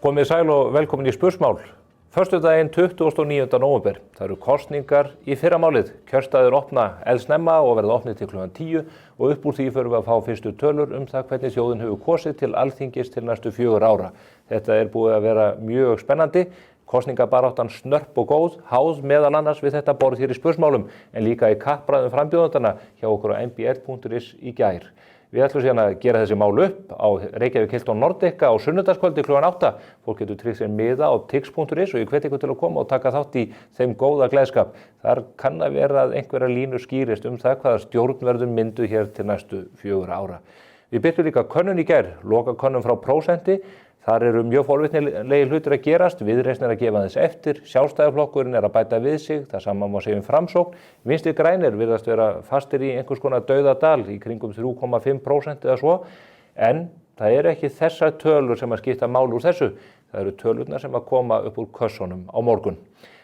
Komið sæl og velkomin í Spursmál. Föstudaginn 29. nóvember. Það eru kosningar í fyrramálið. Kjörstaðir opna eldsnemma og verða opnið til klukkan 10 og upp úr því förum við að fá fyrstu tölur það hvernig þjóðin hefur kosið til Alþingis til næstu 4 ára. Þetta búið að vera mjög spennandi. Kosningabaráttan snörp og góð, háð meðal annars við þetta borð hér í Spursmálum en líka í kappræðum frambjóðandana hjá okkur á mbl.is í gær. Við ætlum síðan að gera þessi mál upp á Reykjavík Hilton Nordica á sunnudagskvöldi klukkan 8. Fólk getur tryggt sér miða á tix.is og ég hvet ykkur til að koma og taka þátt í þeim góða gleðskap. Þar kann að vera að einhverja línur skýrist það hvaða stjórn verður mynduð hér til næstu 4 ára. Við birtum líka könnun í gær, lokakönnun frá Prósenti. Þar eru mjög forvitnilegir hlutir að gerast, Viðreisn að gefa þess eftir, Sjálfstæðisflokkurinn að bæta við sig, það sama má segja Framsókn, Vinstri grænir virðast vera fastir í einhvers konar dauðadal í kringum 3,5% eða svo, en það ekki þessar tölur sem að skipta máli úr þessu, það eru tölurnar sem að koma upp úr kössunum á morgun.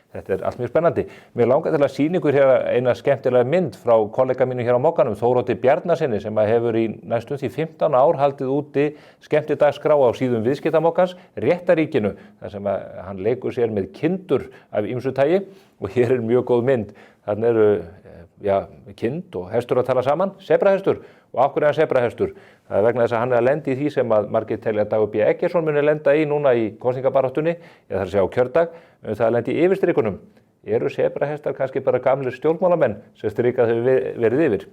Þetta allt mjög spennandi. Mér langar til að sýna ykkur hér eina skemmtilega mynd frá kollega mínu hér á Mogganum, Þóroddi Bjarnasyni, sem hefur í næstum því 15 ár haldið úti skemmtidagskrá á síðum Viðskiptamoggans, Réttaríkinu, þar sem hann leikur sér með kindur af ýmsu tagi og hér mjög góð mynd. Þarna eru kind og hestur að tala saman, sebrahestur. Og af hverju hann sebrahestur? Það vegna þess að hann að lenda í því sem að margir telja að Dagur B. Eggertsson muni lenda í núna í kosningabaráttunni, eða það að segja á kjördag, það að lenda í yfirstrikunum. Eru sebrahestar kannski bara gamlir stjórnmálamenn sem strikað hefur verið yfir?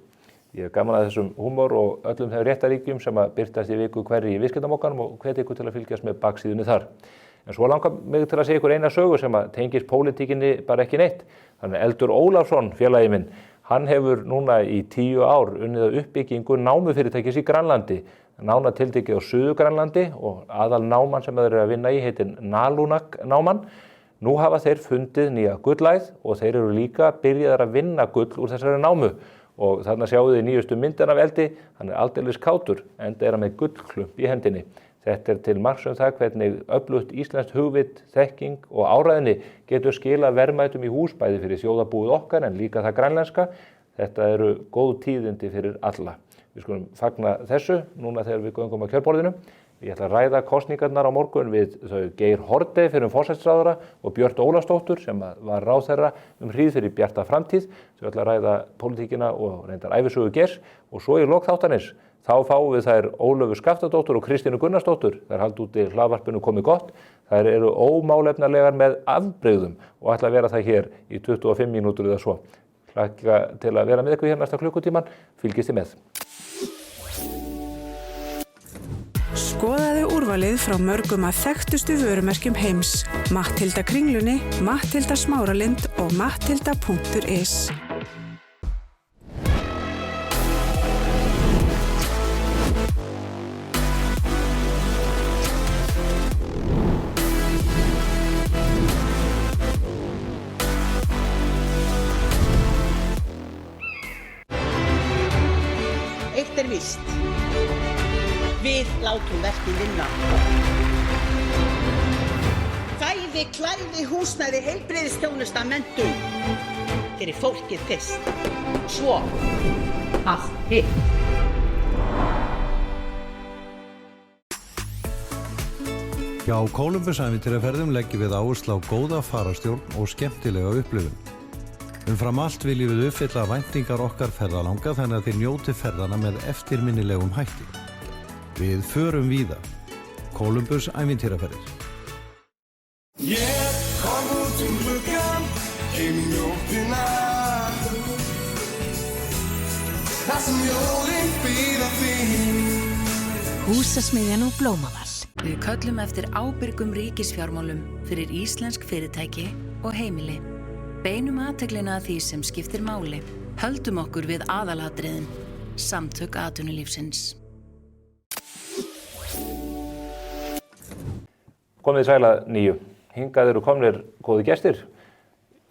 Ég gaman að þessum húmor og öllum þeim réttaríkjum sem að birtast í viku hverri í Viðskiptamogganum og hvet ykkur til að fylgjast með baksíðunni þar. En svo langar mig til að segja ykkur eina sögu sem að tengist pólitíkinni bara ekki neitt. Þannig Eldur Ólafsson, félagi minn, hann hefur núna í 10 ár unnið að uppbyggingu námufyrirtækis í Grænlandi. Nána tiltekið á Suður-Grænlandi og aðal náman sem þeir eru að vinna í heitir Nalunak náman. Nú hafa þeir fundið nýja gullæð og þeir eru líka byrjaðar að vinna gull úr þessari námu. Og þarna sjáu þið nýjustu myndin af Eldi, hann aldeilis kátur, enda hann með gullklump í hendinni. Þetta til marks það hvernig öflugt íslenskt hugvit, þekking og áræðni getur skilað verðmætum í hús bæði fyrir þjóðarbúið okkar en líka það grænlenska. Þetta eru góð tíðindi fyrir alla. Við skulum fagna þessu núna þegar við göngum að kjörborðinu. Ég ætla að ræða kosningarnar á morgun við þau Geir Haarde fyrir forsætisráðherra og Björt Ólafsdóttur sem var ráðherra hríð fyrir Bjarta framtíð. Þau ætla að ræða pólitíkina og reyndar ævisögu Geirs og svo í lok þáttarins. Þá fáum við þær Ólöfu Skaftadóttur og Kristínu Gunnarsdóttur. Þær halda úti hlaðvarpinu komið gott. Þær eru ómálefnalegar með afbrigðum og ætla að vera það hér í 25 mínútur eða svo. Hlakka til að vera með ykkur hér næsta klukkutíman. Fylgist þið með. Skoðaðu úrvalið frá mörgum að þekktustu vörumerkjum heims. Matthilda Kringlunni, Matthilda Smáralind og matthilda.is. Eitt víst. Við látum verkin vinna. Fæði, klæði, húsnæði, heilbrigðisþjónusta, menntun. Fyrir fólkið fyrst. Svo allt hitt. Hjá Kólumbusævintýraferðum leggjum við áherslu á góða fararstjórn og skemmtilega upplifun. Umfram allt viljum við uppfylla væntingar okkar ferðalanga þannig að þeir njóti ferðana með eftirminnilegum hætti. Við förum víða. Kólumbus ævintýraferðir. Ég kom út gluggann, nóttina. Það sem jólin bíða þín. Húsasmiðjan og Blómavall. Við köllum eftir ábyrgum ríkisfjármálum fyrir íslensk fyrirtæki og heimili. Beinum athyglinna að því sem skiptir máli. Höldum okkur við aðalatriðin. Samtök atvinnulífsins. Komið sæla 9. Hingað eru komnir góði gestir.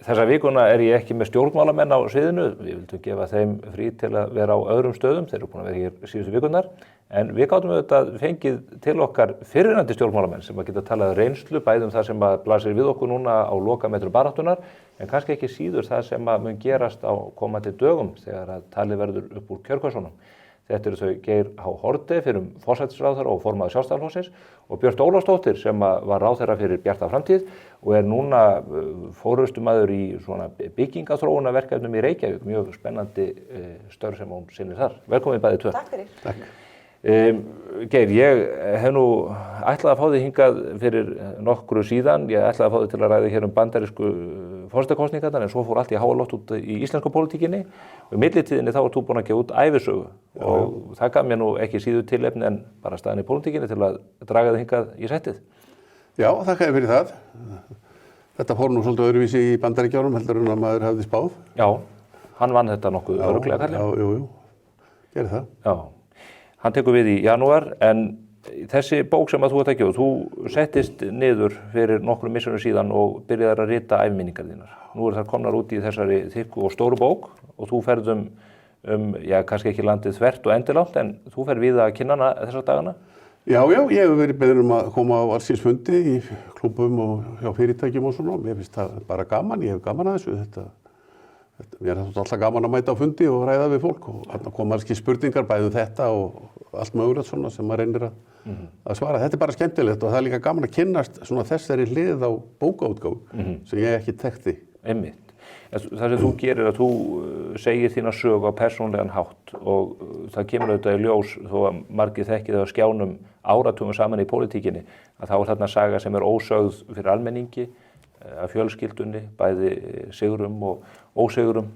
Þessa vikuna ég ekki með stjórnmálamenn á sviðinu. Við vildum gefa þeim frí til að vera á öðrum stöðum. Þeir eru búin að vera hér síðustu vikunar. En við gátum auðvitað fengið til okkar fyrrverandi stjórnmálamenn sem að geta talað reynslu bæði það sem að blasir við okkur núna á lokametrum baráttunnar en kannski ekki síður það sem að mun gerast á komandi dögum þegar að talið verður upp úr kjörkössunum. Þetta eru þau Geir H. Haarde fyrir forsætisráðherra og formaður Sjálfstæðisflokksins og Björt Ólafsdóttir sem var ráðherra fyrir Bjarta framtíð og núna forystumaður í svona byggingaþróunarverkefnum í Reykjavík, mjög spennandi störf sem hún sinnir þar. Velkomin bæði tvö. Takk fyrir. Takk. Geir, ég hef nú ætlaði að fá þig hingað fyrir nokkru síðan, ég ætlaði að fá þig til að ræða hér bandarísku forsetakosningarnar en svo fór allt í háalott út í íslensku pólitíkinni og í millitíðinni þá ert þú búin að gefa út ævisögu og það gaf mér nú ekki síður tilefni en bara staðan í pólitíkinni til að draga þig hingað í settið. Já, þakka þér fyrir það. Þetta fór nú svolítið öðruvísi í Bandaríkjunum heldur en að maður hafði spáð. Já, hann vann þetta nokkuð örugglega kallinn. Já, jú, gerði það. Já. Hann tekur við í janúar en þessi bók sem að þú ert að gefa, þú settist niður fyrir nokkrum misserum síðan og byrjaðir að rita æviminningar þínar. Nú þær komnar út í þessari þykku og stóru bók og þú ferð já, kannski ekki landið þvert og endilangt en þú ferð víða að kynna hana þessa dagana. Já, ég hef verið beðinn að koma á alls síns fundi í klúbbum og hjá fyrirtækjum og svona. Mér finnst það bara gaman, ég hef gaman að þessu. Mér er alltaf gaman að mæta á fundi og ræða við fólk og þarna koma alls spurningar bæði þetta og allt mögulegt svona sem maður reynir að svara. Þetta er bara skemmtilegt og það er líka gaman að kynnast svona þessari hlið á bókaútgáfu sem ég ekki þekkti. Einmitt. Það sem þú gerir að þú segir þína sögu á persónlegan hátt og það kemur auðvitað í ljós þó að margir þekkið á skjánum áratugum saman í pólitíkinni að þá er þarna saga sem er ósögð fyrir almenningi af fjölskyldunni, bæði sigrum og ósigurum,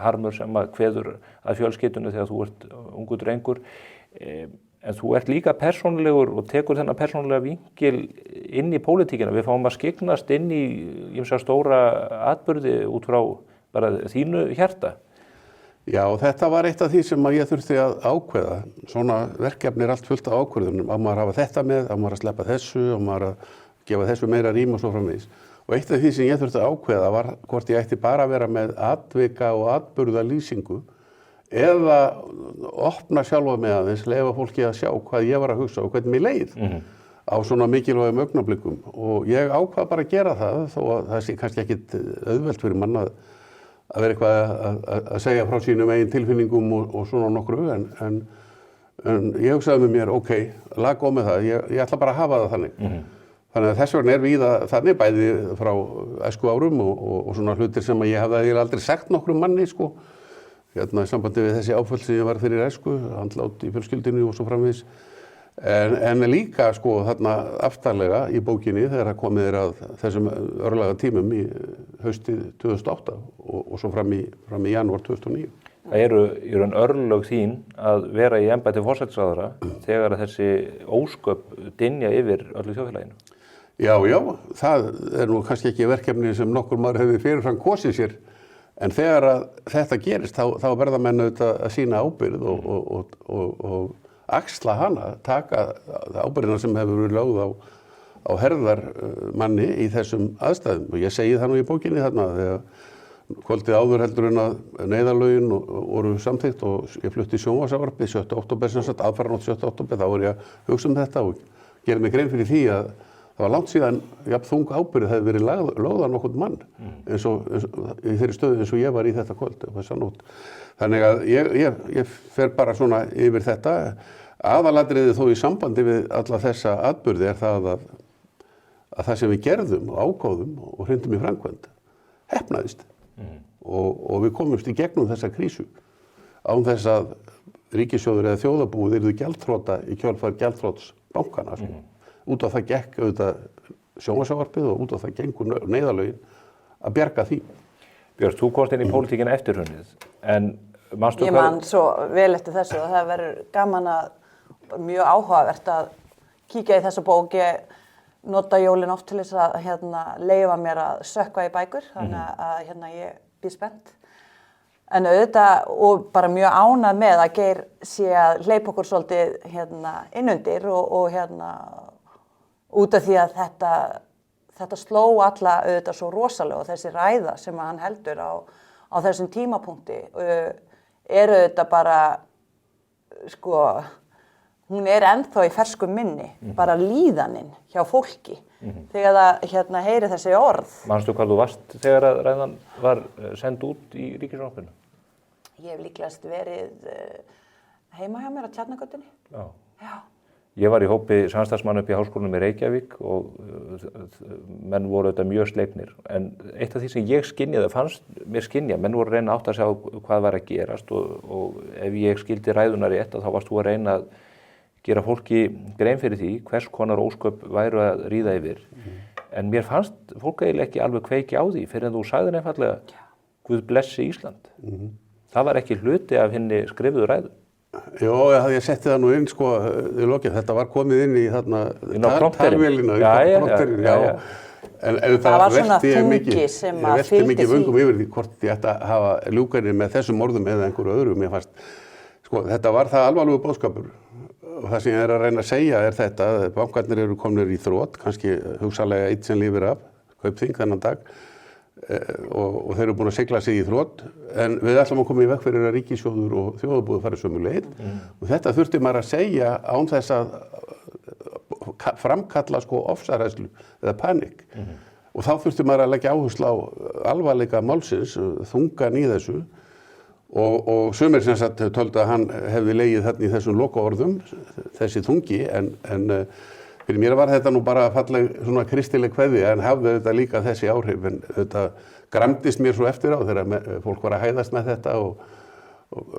harmur sem að kveður að fjölskyldunni þegar þú ert ungur drengur. En þú ert líka persónulegur og tekur þennan persónulega vinkil inn í pólitíkina. Við fáum að skyggnast inn í ýmsa stóra atburði út frá bara þínu hjarta. Já, þetta var eitt af því sem ég þurfti að ákveða. Svona verkefni allt fullt af ákveðunum. Á maður að hafa þetta með, á maður að sleppa þessu, á maður að gefa þessu meira rím og svo framvegis. Og eitt af því sem ég þurfti að ákveða var hvort ég ætti bara að vera með atvika og atburða lýsingu eða opna sjálfa mig aðeins, leyfa fólki að sjá hvað ég var að hugsa og hvernig mér leið á svona mikilvægum augnablikum. Og ég ákvað bara að gera það þó að það sé kannski ekkit auðvelt fyrir mann að vera eitthvað að segja frá sínum eigin tilfinningum og svona nokkru en ég hugsaði með mér, ok, lag góð með það, ég ætla bara að hafa það þannig. Þannig að þess vegna víða þannig bæði frá æsku árum og svona hlutir sem ég hafði aldrei sagt nokkrum manni sko. Hérna í sambandi við þessi áföll sem ég var fyrir æsku, andlát í fjölskyldunni og svo framvegis. En líka sko þarna aftarlega í bókinni þegar það komið að þessum örlaga tímum í haustið 2008 og svo fram í janúar 2009. Það eru í raun örlög þín að vera í embætti forsætisráðherra þegar þessi ósköp dynja yfir öllu þjóðfélaginu. Já, það er nú kannski ekki verkefni sem nokkur maður hefði fyrirfram kosið sér, en þegar að þetta gerist þá verða menn auðvitað að sýna ábyrgð og axla hana, taka ábyrgðina sem hefur verið lögð á herðar manni í þessum aðstæðum. Og ég segi það nú í bókinni þarna þegar kvöldið áður heldur en að neyðarlögin voru samþykkt og ég flutti í sjónvarpsvarpi 7. október, sem sagt aðfaranótt 7. október, þá var ég að hugsa þetta og gerði mig grein fyrir því að það var langt síðan jafn þung ábyrgð hefði verið lögð á nokkurn mann eins og í þeirri stöðu eins og ég var í þetta kvöld þessa nótt. Þannig að ég fer bara svona yfir þetta. Aðalatriðið þó í sambandi við alla þessa atburði er það að það sem við gerðum og ákváðum og hrindum í framkvæmd heppnaðist og við komumst í gegnum þessa krísu án þess að ríkissjóður eða þjóðarbúið yrðu gjaldþrota í kjölfar gjaldþrots bankana. Út á það gekk auðvitað sjónvarpsvarpið og út á það gengur neyðarlögin að bjarga því. Björn, þú komst inn í pólitíkina eftir hrunið, en manstu Ég man svo vel eftir þessu og það verður gaman mjög áhugavert að kíkja í þessa bók. Ég nota jólin oft til þess að leyfa mér að sökkva í bækur, þannig að ég býð spennt. En auðvitað og bara mjög ánægð með að Geir sé að hleypa okkur svolítið innundir og út af því að þetta sló alla auðvitað svo rosalega og þessi ræða sem hann heldur á þessum tímapunkti er auðvitað bara, sko, hún er ennþá í fersku minni, bara líðanin hjá fólki þegar það heyri þessi orð. Manstu hvað þú varst þegar að ræðan var send út í ríkissjónvarpinu? Ég hef líklegast verið heima hjá mér á Tjarnargötunni. Já. Já. Ég var í hópi samstarfsmanna upp í Háskólanum í Reykjavík og menn voru auðvitað mjög sleipnir. En eitt af því sem ég skynjaði, fannst mér skynja, menn voru að reyna átt að sjá hvað var að gerast og ef ég skildi ræðuna rétt þá varst þú að reyna að gera fólki grein fyrir því hvers konar ósköp væru að ríða yfir. En mér fannst fólk eiginlega ekki alveg kveiki á því fyrir en þú sagði einfaldlega Guð blessi Ísland. Það var ekki hluti af henni skrifuðu ræðu. Jó, ég setti það nú inn sko í lokið, þetta var komið inn í þarna talvélina, en það var svona velti ég þungi sem að velti fylgdi mikið því. vöngum yfir því hvort ég ætti að hafa ljúkanir með þessum orðum eða einhverju öðru. Mér fannst, sko, þetta var það alvarlegur boðskapur og það sem ég er að reyna að segja er þetta að bankarnir eru komnir í þrot, kannski hugsanlega eitt sem lifir af, Kaupþing þennan dag, og þeir eru búin að sigla sig í þrot en við ætlum að koma í veg fyrir að ríkissjóður og þjóðarbúið fari sömu leið og þetta þurfti maður að segja án þess að framkalla sko ofsaræðslu eða panik og þá þurfti maður að leggja áherslu á alvarleika málsins, þungan í þessu og sumir sem sagt töldu að hann hefði legið þarna í þessum lokaorðum, þessi þungi en fyrir mér var þetta nú bara falleg svona kristileg kveðja en hafði þetta líka þessi áhrif en þetta gramdist mér svo eftir á þegar fólk var að hæðast með þetta og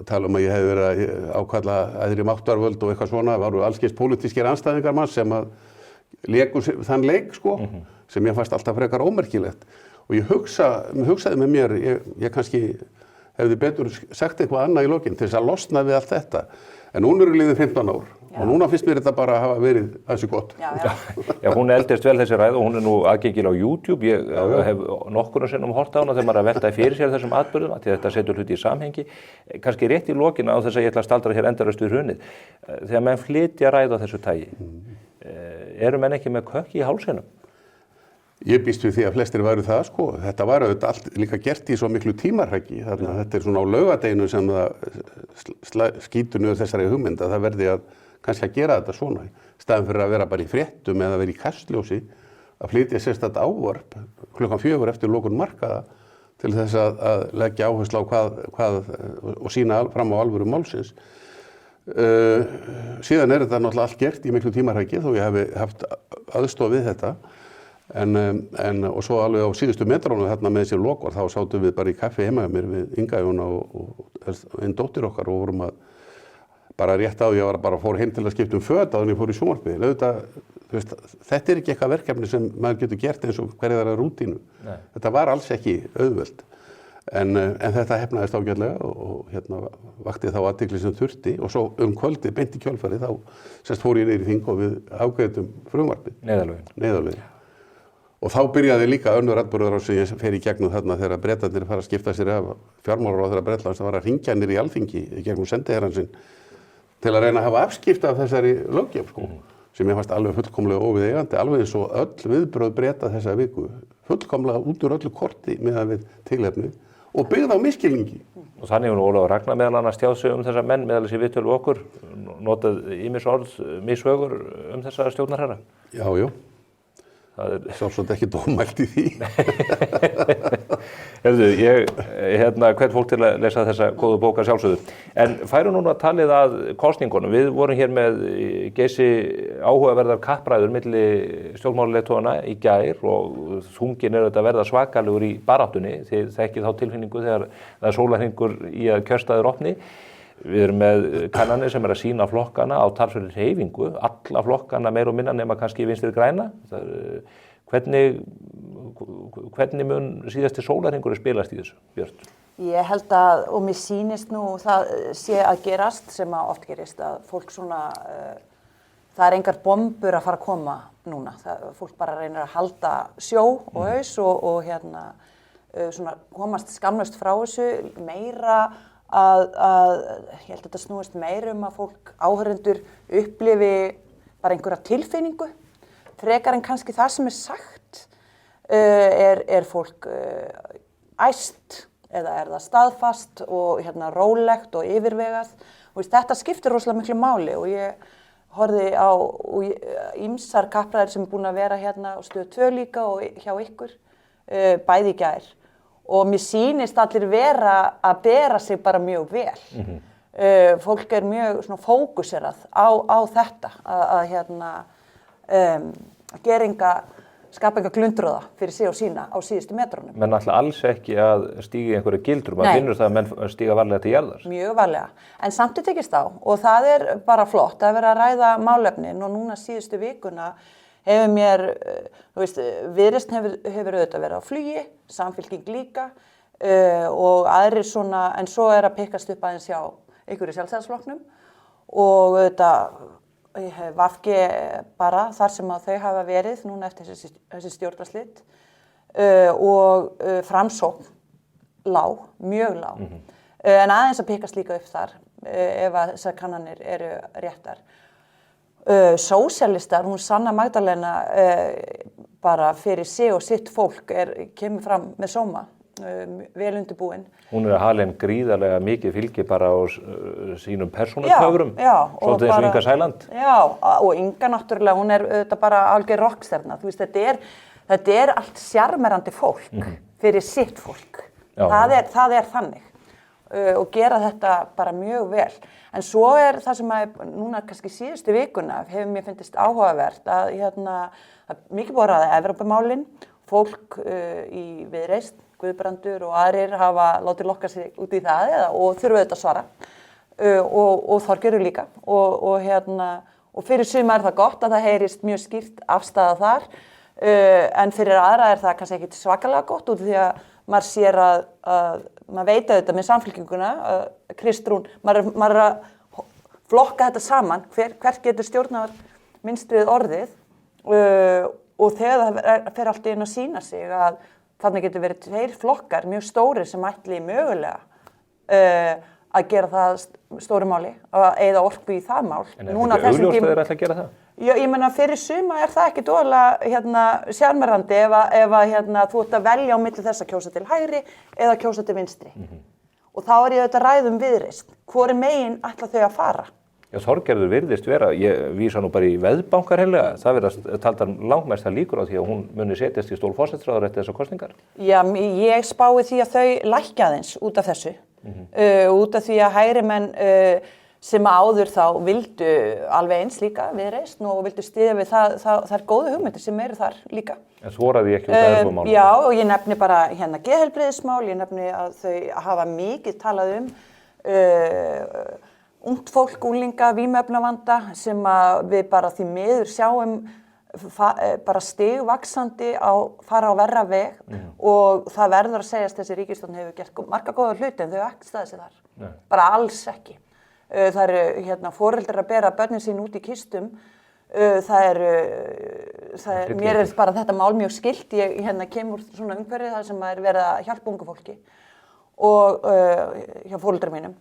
tala um að ég hefði verið að ákalla æðri máttarvöld og eitthvað svona, varu allskyns pólitískir andstæðingar manns sem að léku þann leik sko, sem ég fannst alltaf frekar ómerkilegt og ég hugsaði með mér, ég kannski hefði betur sagt eitthvað annað í lokin til þess að losna við allt þetta en núna eru liðin 15 ár og núna finnst mér þetta bara að hafa verið þessu gott. Já, hún eldist vel þessi ræða og hún er nú aðgengileg á YouTube. Ég hef nokkrum sinnum horft á hana þegar maður er að velta fyrir sér þessum atburðum því þetta setur hluti í samhengi. Kannski rétt í lokin á þess að ég ætla að staldra hér endalaust við hrunið. Þegar menn flytja ræða á þessu tagi, eru menn ekki með kökk í hálsinum? Ég býst við því að flestir væru það sko. Þetta var auðvitað allt líka gert í svo miklu tímarhækki. Þetta er svona á laugadeginu sem það skýtur niður þessari hugmynd að það verði kannski að gera þetta svona. Í staðinn fyrir að vera bara í fréttum eða vera í kastljósi að flytja sérstakt ávarp 4:00 eftir lokun markaða til þess að leggja áherslu á hvað og sýna fram á alvöru málsins. Síðan er þetta náttúrulega allt gert í miklu tímarhækki þó ég hef haft aðstoð við þetta. Og svo alveg á síðustu metrónu þarna með þessi lokvar þá sátum við bara í kaffi heima mér við Inga Jóna og einn dóttir okkar og vorum að bara rétt á ég var bara fór heim til að skipta föt áður en ég fór í sjónvarpið. Þetta er ekki eitthvað verkefni sem maður getur gert eins og hverja þeirra rútínu. Þetta var alls ekki auðvelt en þetta hefnaðist ágætlega og vakti þá athygli sem þurfti og svo kvöldið beint í kjölfarið þá fór ég niður í þing og við afgreiddum frumvarpið. Neyðarlögin. Og þá byrjaði líka önnur atburðarás sem ég fer í gegnum þarna þegar Bretarnir fara að skipta sér af fjármálaráðherra Bretlands það var að hringja niður í Alþingi í gegnum sendiherrann sinn til að reyna að hafa afskipta af þessari löggjöf sko, sem ég fannst alveg fullkomlega óviðeigandi, alveg eins og öll viðbrögð Breta þessa viku, fullkomlega út úr öllu korti meðan við tilefnið og byggð á misskilningi. Og þannig hefur Ólafur Ragnar meðal annars tjáð sig þessa menn meðal þessi viðtölu okkur, notað ýmis orð, misvögur þessa stjórnarherra. Já. Það er sjálfsagt ekki dómælt í því. Hefðu, ég hvet fólk til að lesa þessa góðu bóka sjálfsögðu. En færum núna að talið að kosningunum. Við vorum hér með geysi áhugaverðar kappræður milli stjórnmálaleiðtogana í gær og þungin er að verða svakalegur í baráttunni. Þið þekkið þá tilfinningu þegar það er sólarhringur í að kjörstaður opni. Við erum með kannanir sem er að sýna flokkana á talsverðri hreyfingu, alla flokkana meir og minna nema kannski Vinstri græna. Hvernig mun síðasti sólarhringur spilast í þessu, Björt? Ég held að, og mér sýnist nú það sé að gerast sem að oft gerist, að fólk svona, það er engar bombur að fara að koma núna. Fólk bara reynir að halda sjó og haus og svona komast skamlaust frá þessu meira að ég held að þetta snúist meira að fólk áhorfendur upplifi bara einhverja tilfinningu frekar en kannski það sem er sagt er fólk æst eða er það staðfast og rólegt og yfirvegað og þetta skiptir rosalega miklu máli og ég horfði á ýmsar kappræður sem er búin að vera á Stöð 2 líka og hjá ykkur bæði í gær. Og mér sýnist allir vera að bera sig bara mjög vel. Fólk mjög svona fókuserað á þetta, skapa enga glundröða fyrir sig og sína á síðustu metrunum. Menn ætla alls ekki að stíga í einhverju gildru, maður finnur það að menn stíga varlega til jarðar. Mjög varlega, en samt tekist á og það bara flott að vera að ræða málefnin og núna síðustu vikuna hefur mér, Viðreisn hefur auðvitað verið á flugi, Samfylking líka og aðrir svona, en svo að pikkast upp aðeins hjá einhverju Sjálfstæðisflokknum og auðvitað VG bara þar sem að þau hafa verið núna eftir þessi stjórnarslit og Framsókn mjög lág. En aðeins að pikkast líka upp þar ef að þessar kannanir eru réttar. Sósíalistar, hún Sanna Magdalena bara fyrir sig og sitt fólk kemur fram með sóma, vel undirbúin. Hún að hala gríðarlega mikið fylgi bara á sínum persónutöfrum, svolítið eins og Inga Sæland. Já, og Inga náttúrulega, hún auðvitað bara algjör rockstjarna. Þú veist, þetta allt sjarmerandi fólk fyrir sitt fólk. Það er þannig og gera þetta bara mjög vel. En svo það sem núna kannski síðustu vikuna hefur mér fundist áhugavert að mikið búið að ræða Evrópumálin, fólk í Viðreisn, Guðbrandur og aðrir hafa látið lokka sig út í það og þurfa auðvitað að svara og Þorgerður líka og fyrir suma það gott að það heyrist mjög skýrt afstaða þar en fyrir aðra það kannski ekki svakalega gott út því að maður sér að maður veit auðvitað með Samfylkinguna Kristrún, maður að flokka þetta saman, hvert getur stjórnarmynstrið orðið og þegar það fer allt inn að sýna sig að þannig getur verið 2 flokkar mjög stórir sem ætli mögulega að gera það stóru máli, að eyða orku í það mál. En ekki augljóst að þeir ætla að gera það? Já, ég meina fyrir suma það ekki dólega sjarmerandi ef þú ert að velja á milli þess að kjósa til hægri eða kjósa til vinstri. Og þá ég auðvitað að ræða Viðreisn. Hvor megin ætla þau að fara? Já, Þorgerður virðist vera, ég vísa nú bara í veðbankar heillega, það verða taldar langmestar líkur á því að hún muni setjast í stól forsætisráðherra eftir þessar kosningar. Já, ég spái því að þau lækka aðeins út af þessu, út af því að hægrimenn sem áður þá vildu alveg eins líka Viðreisn og vildu styðja við þær góðu hugmyndir sem eru þar líka. En svoraði ekki út af Evrópumálum? Já, og ég nefni bara geðheilbrigðismál, ég nefni að þau hafa mikið talað ungt fólk, unglinga, vímuefnavanda sem við bara því miður sjáum bara stigvaxandi fara á verra veg og það verður að segjast þessi ríkisstjórn hefur gert marga góða hluti en þau ekki staðið sig þar. Bara alls ekki. Það eru foreldrar að bera börnin sín út í kistum. Mér bara þetta mál mjög skylt. Ég kemur svona umhverfi þar sem verið að hjálpa ungu fólki og hjá foreldrar mínum.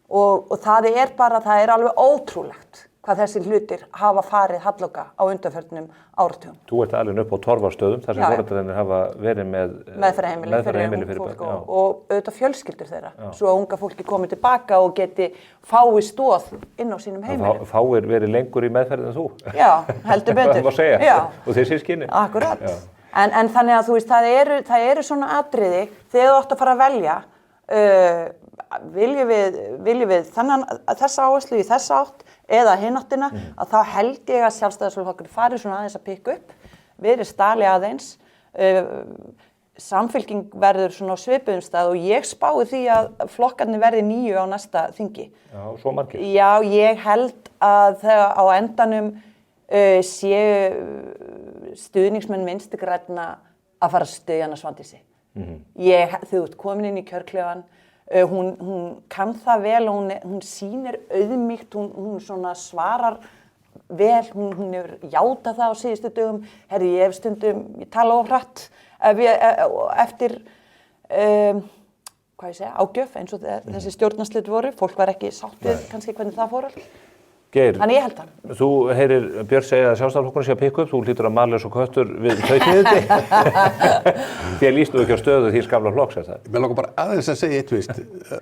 Og það alveg ótrúlegt hvað þessi hlutir hafa farið halloka á undanförnum áratugum. Þú ert alveg upp á Torfastöðum þar sem foreldrarnir hafa verið með meðferðarheimili fyrir börn og auðvitað fjölskyldur þeirra svo að unga fólki komi tilbaka og geti fái stoð inn á sínum heimili. Fáir verið lengur í meðferð en þú. Já, heldur betur. Það má segja. Og þeir sískinni. Akkurat. En þannig að þú veist það eru svona atriði þegar þú átt að fara að velja viljum við þessa áherslu í þessa átt eða hináttina að þá held ég að Sjálfstæðisflokkurinn fari svona aðeins að pikka upp, verið stali aðeins, Samfylking verður svona á svipuðum stað og ég spái því að flokkarnir verði 9 á næsta þingi. Já, svo margir. Já, ég held að þegar á endanum séu stuðningsmenn Vinstri grænna að fara að styðja hana Svandísi. Þú ert komin inn í kjörklefann, hún kann það vel og hún sýnir auðmýkt, hún svona svarar vel, hún hefur játað það á síðustu dögum. Herri, ég hef stundum, ég tala of hratt eftir ágjöf eins og þessi stjórnarslit voru, fólk var ekki sátt við kannski hvernig það fór allt. Geir, þannig ég held það. Þú heyrir Björn segja að Sjálfstæðisflokkurinn sé að pikka upp, þú hlýtur að mala eins og köttur við þau tíðindi. Þér líst þú ekki á stöðu því gamla flokks, er það? Mér langar bara aðeins að segja eitt víst,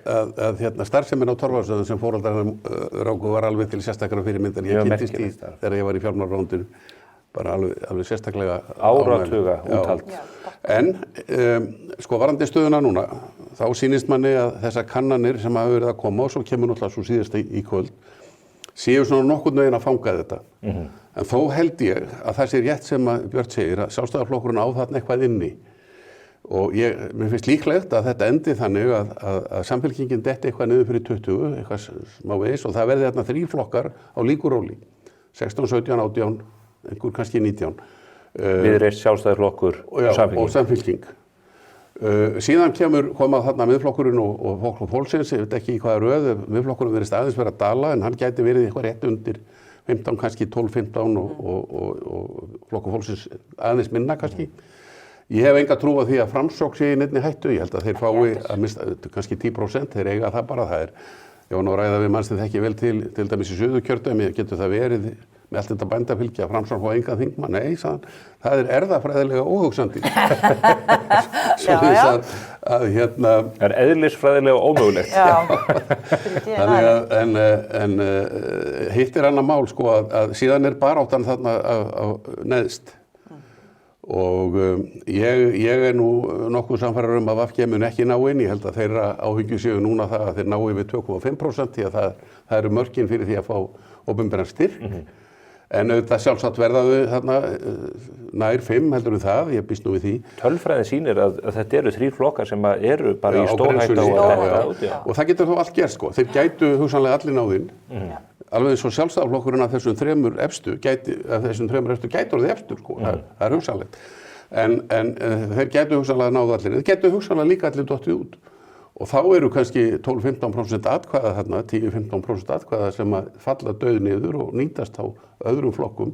að starfsemin á Torfastöðum sem fóreldrarnir ráku var alveg til sérstaklega fyrirmyndar. Ég kynntist í þegar ég var í fjármálaráðuneytinu, bara alveg sérstaklega áratuga úthald. En sko varðandi stöðuna núna, þá sýnist manni að þessar kannanir sem hafa verið að koma og svo kemur náttúrulega svo síðasta í kvöld séu svona nokkurn veginn að fanga þetta. En þó held ég að það sé rétt sem að Björn segir að Sjálfstæðisflokkurinn á þarna eitthvað inni. Og mér finnst líklegt að þetta endi þannig að Samfylkingin detti eitthvað niður fyrir 20, eitthvað smá veis og það verði þarna 3 flokkar á líkuróli. 16, 17, 18, einhver kannski 19. Viðreisn, Sjálfstæðisflokkur og Samfylking. Síðan koma þarna miðflokkurinn og Flokkur fólksins, ég veit ekki í hvaða röð, miðflokkurinn verið aðeins verið að dala en hann gæti verið eitthvað rétt undir 15, kannski 12, 15 og Flokkur fólksins aðeins minna kannski. Ég hef enga trú á því að Framsókn sé í neinni hættu, ég held að þeir fái að mista kannski 10%, þeir eiga það bara, það ég var nú að ræða við mann sem þekki vel til dæmis í Suðurkjördæmi, getur það verið með allt þetta bændafylgi að Framsókn fá engan þingmann, nei, sagðan, það erfðafræðilega óhugsandi. Það eðlisfræðilega ómögulegt. En hitt annar mál, sko, að síðan baráttan þarna neðst. Og ég nú nokkuð sannfærður að VG mun ekki ná inn, ég held að þeirra áhyggju séu núna það að þeir ná yfir 2,5% því að það eru mörkin fyrir því að fá opinberan styrk. En auðvitað sjálfsagt verðaðu þarna nær 5 heldur það, ég býst nú við því. Tölfræðin sýnir að þetta eru 3 flokkar sem eru bara í stórhættu og það getur þó allt gerst, sko. Þeir gætu hugsanlega allir náðinn. Alveg eins og Sjálfstæðisflokkurinn af þessum 3 efstu gæti orðið efstur, sko. Það er hugsanlegt. En þeir gætu hugsanlega náðu allir. Þeir gætu hugsanlega líka allir dottið út. Og þá eru kannski 12-15% atkvæða þarna, 10-15% atkvæða sem að falla dauð niður og nýtast á öðrum flokkum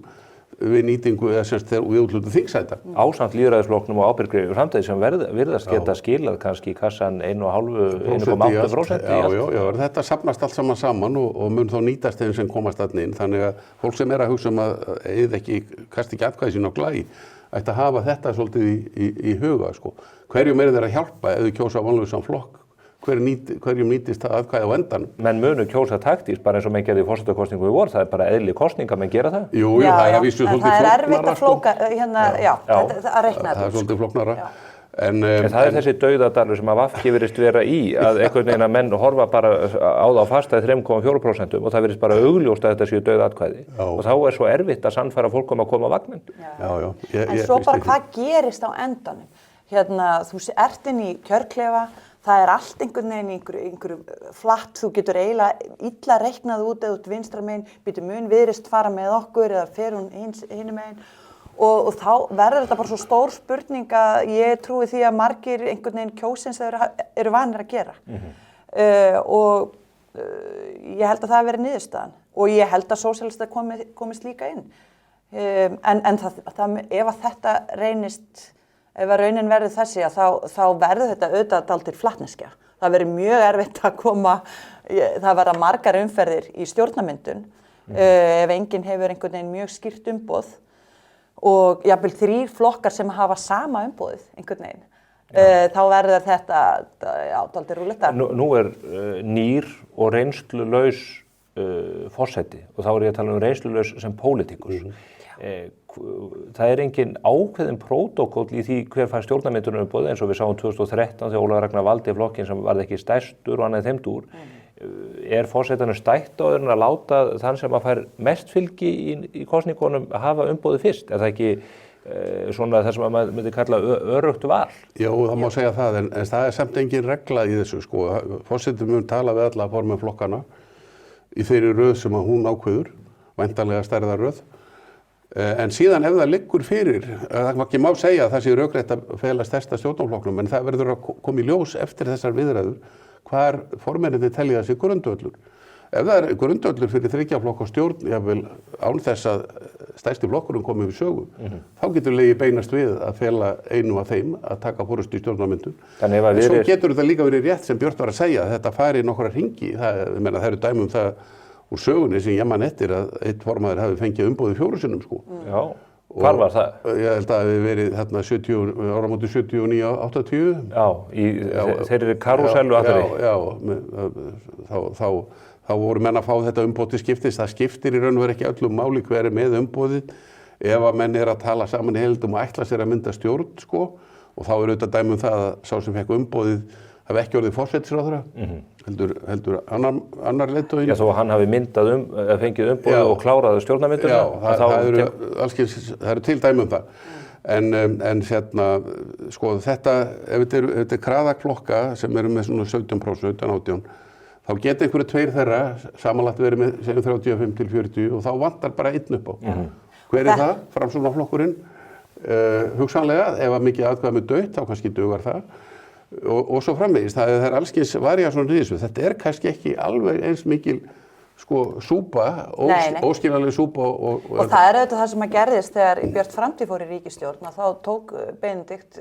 við nýtingu eða semst þegar við útlutu þingsæta. Ásamt lýðræðisflokknum og ábyrgri framtíð sem virðast geta skilað kannski í kassan 1,8%. Já, þetta safnast allt saman og mun þá nýtast þeim sem komast þarna inn. Þannig að fólk sem að hugsa að kasti ekki atkvæði sín á glæ, ætti að hafa þetta svolítið í huga, sko. Hverjum þeir að hjálpa ef þau kjósa vonlausan flokk? Hverjum nýtist það atkvæði á endanum? Menn munu kjósa taktískt, bara eins og menn gerði í forsetakosningu í vor, það er bara eðli kosning að menn gera það? Jú, það er að vísu svolítið flóknara. Það er erfitt að flóka, að reikna þetta. Það er svolítið flóknara. En það er þessi dauðadalur sem að VG virðist vera í, að einhvern veginn að menn horfa bara á það á fasta 3,4% og það virðist bara augljóst að þetta séu dauðatkvæði. Og þá er svo erfitt að sannfæra fólk að koma á vagninn. En svo bara hvað gerist á endanum? Þú ert inn í kjörklefa, það er allt einhvern veginn í einhverju flatt, þú getur eiginlega illa reiknað út eða út vinstra megin, býtur mun Viðreisn fara með okkur eða fer hún hinum megin og þá verður þetta bara svo stór spurning að ég trúi því að margir einhvern veginn kjósins eru vanir að gera. Og ég held að það hafi verið niðurstaðan og ég held að sósíalistar komist líka inn. En ef að þetta reynist ef að raunin verður þessi þá verður þetta auðvitað dálítið flatneskja. Það verður mjög erfitt að koma, það verða margar umferðir í stjórnarmyndun ef enginn hefur einhvern veginn mjög skýrt umboð og jafnvel 3 flokkar sem hafa sama umboðið einhvern veginn. Þá verður þetta dálítið rúlletta. Nú er nýr og reynslulaus forseti og þá er ég að tala reynslulaus sem pólitíkus. Það er engin ákveðin prótókoll í því hver fær stjórnarmyndunum umboð eins og við sáum 2013 þegar Ólafur Ragnar valdi flokkin sem varð ekki stærstur og annað þeim dúr. Er forsetanum stætt á þeirra að láta þann sem að fær mest fylgi í kosningunum hafa umboðið fyrst? Er það ekki svona það sem að maður myndi kalla öruggt val? Já, það má segja það, en það er samt engin regla í þessu, sko. Forsetinn mun tala við alla formenn flokkana í þeirri röð sem að hún ákveður, væntanlega stærðarröð. En síðan ef það liggur fyrir, það ekki má segja að það sé rökrétt að fela stærsta stjórnarflokknum, en það verður að koma í ljós eftir þessar viðræður hvar formennirnir telja þessi grundvöllur. Ef það er grundvöllur fyrir 3 flokka stjórn, jáfnvel án þess að stærsti flokkurinn komi við sögu, þá getur legið beinast við að fela einu af þeim að taka forystu í stjórnarmyndun. En svo getur þetta líka verið rétt sem Björn var að segja, að þetta fari nokkra hringi. Það eru dæmi um það úr sögunni sem ég man eftir að einn formaður hafi fengið umboðið 4 sinnum, sko. Já, hvar var það? Ég held að það hefði verið þarna 70, áramóti 79-80. Já, þeir eru karúsellu allri. Já, þá voru menn að fá þetta umboð til skiptis. Það skiptir í raun og veru ekki öllum máli hver er með umboðið ef að menn er að tala saman í heildum og ætla sér að mynda stjórn, sko. Og þá er auðvitað dæmi um það að sá sem fekk umboðið hafi ekki orðið forsætisráðherra, heldur annar leiðtogi. Já, þó hann hafi fengið umboð og kláraði stjórnarmynduna. Já, það eru til dæmi það. En sko þetta, ef þetta er kraðaklokka sem eru með svona 17%, 17-18%, þá geta einhverju tveir þeirra samanlagt verið með segjum 35 til 40 og þá vantar bara einn upp á. Hver er það? Framsóknarflokkurinn, hugsanlega, ef að mikið atkvæði með dautt, þá kannski dugar það. Og svo framvegis, það er allskins variasjónir í þessu. Þetta er kannski ekki alveg eins mikil súpa, óskiljanleg súpa. Og það er auðvitað það sem að gerðist þegar Björt Framtíð fór í ríkisstjórn, að þá tók Benedikt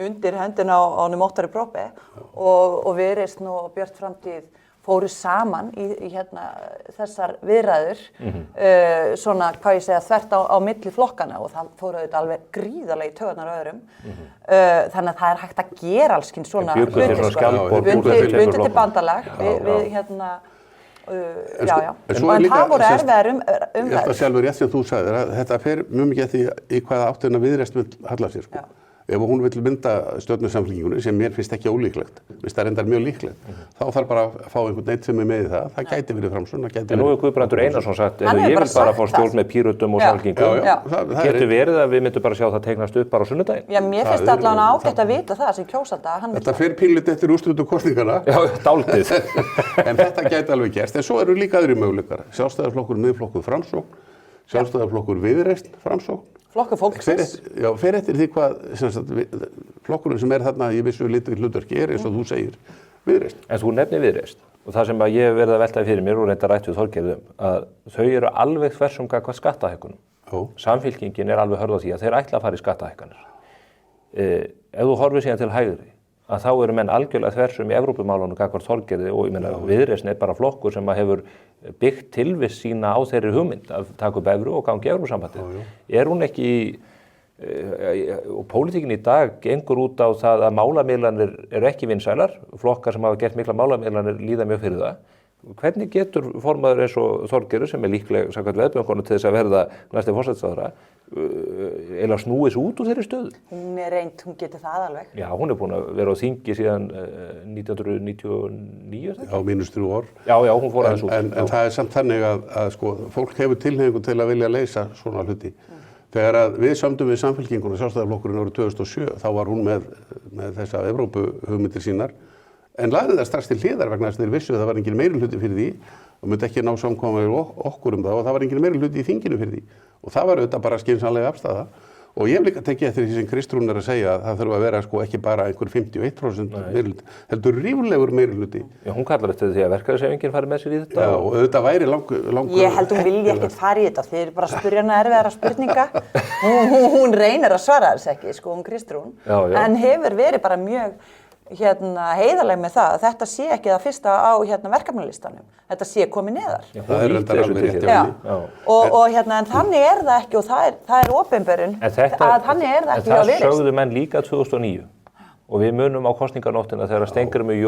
undir hendina á honum Óttari Proppé og Viðreisn og Björt Framtíð fóru saman í þessar viðræður, svona, hvað ég segja, þvert á milli flokkana og það fóru auðvitað alveg gríðarlega í taugarnar á öðrum. Þannig að það er hægt að gera alls kyns svona bundið til bandalag við já, en það voru erfiðar umræður. Ég held að sjálfur rétt sem þú sagðir að þetta fer mjög mikið eftir í hvaða áttina Viðreisn vill halla sér, sko. Ef hún vill mynda stjórnarsamfylkingunni, sem mér finnst ekki ólíklegt, finnst það reyndar mjög líklegt, þá þarf bara að fá einhvern neitt sem er með í það. Það gæti verið Framsókn. En nú hefur Guðbrandur Einarsson sagt, ég vil bara fá stjórn með Pírötum og Samfylkingum. Getur verið að við myndum bara sjá það teiknast upp bara á sunnudaginn? Já, mér finnst allavega ágætt að vita það sem kjósanda. Þetta fer pínlítið eftir úrslitum kosninganna. Já, dálítið. En þetta gæti alveg gerst. En svo eru líka aðrir möguleikar. Sjálfstæðisflokkur, Miðflokkur, Framsókn, Sjálfstæðisflokkur, Viðreisn, Framsókn. Flokkur fólksins. Já, fer eftir því hvað flokkurinn sem er þarna í vissu litlu hlutverki er, eins og þú segir, Viðreisn. En þú nefnir Viðreisn og það sem ég hef verið að velta fyrir mér og reynda rætt við Þorgerði að þau eru alveg þversum gagnvart skattahækkunum. Samfylkingin er alveg hörð á því að þeir ætla að fara í skattahækkanir. Ef þú horfir síðan til hægri, að þá eru menn algjörlega þversum í Evrópumálunum gagnvart Þorgerði og ég meina Viðreisn er bara flokkur sem hefur byggt tilvist sína á þeirri hugmynd að taka upp evru og gangi Evrópusambandið. Er hún ekki og pólitíkin í dag gengur út á það að málamiðlanir eru ekki vinsælar, flokkar sem hafa gert mikla málamiðlanir líða mjög fyrir það. Hvernig getur formaður eins og Þorgerður sem er líklega samkvæmt veðbönkunum til þess að verða næsti forsætisráðherra eiginlega snúið sig út úr þeirri stöðu? Hún er reynd, hún getur það alveg. Já, hún er búin að vera á þingi síðan 1999, er það ekki? Já, mínus 3 ár. Já, hún fór aðeins út. En það er samt þannig að sko, fólk hefur tilhneigingu til að vilja leysa svona hluti. Þegar að við samdum við Samfylkinguna, Sjálfstæðisflokkurinn árið 2007, þá var hún með þessa Evrópuhugmyndir sínar, en lagði það strax til hliðar vegna þess að þeir vissu að það var engin meirihluti fyrir því og myndi ekki ná samkomulagi okkur það og það var engin meirihluti í þinginu fyrir því. Og það var auðvitað bara skynsamlega afstaða. Og ég hef líka tekið eftir því sem Kristrún er að segja að það þurfa að vera sko ekki bara einhver 51% meirihluti, heldur ríflegur meirihluti. Já, hún kallar eftir því að verkalýðshreyfingin fari með sér í þetta. Já, og auðvitað væri langur... Ég held hún vilji ekkert fara í þetta, þið eru bara að spyrja hana erfiðara spurninga. Hún reynir að svara þess ekki, sko, hún Kristrún, en hefur verið bara mjög heiðarleg með það að þetta sé ekki það fyrsta á verkefnalistanum. Þetta sé komið neðar. Já, það er reyndar alveg rétt hjá henni. Og en þannig er það ekki og það er opinberun að þannig er það ekki á Viðreisn. Það sögðu menn líka 2009 og við munum á kosninganóttina þegar Steingrímur J.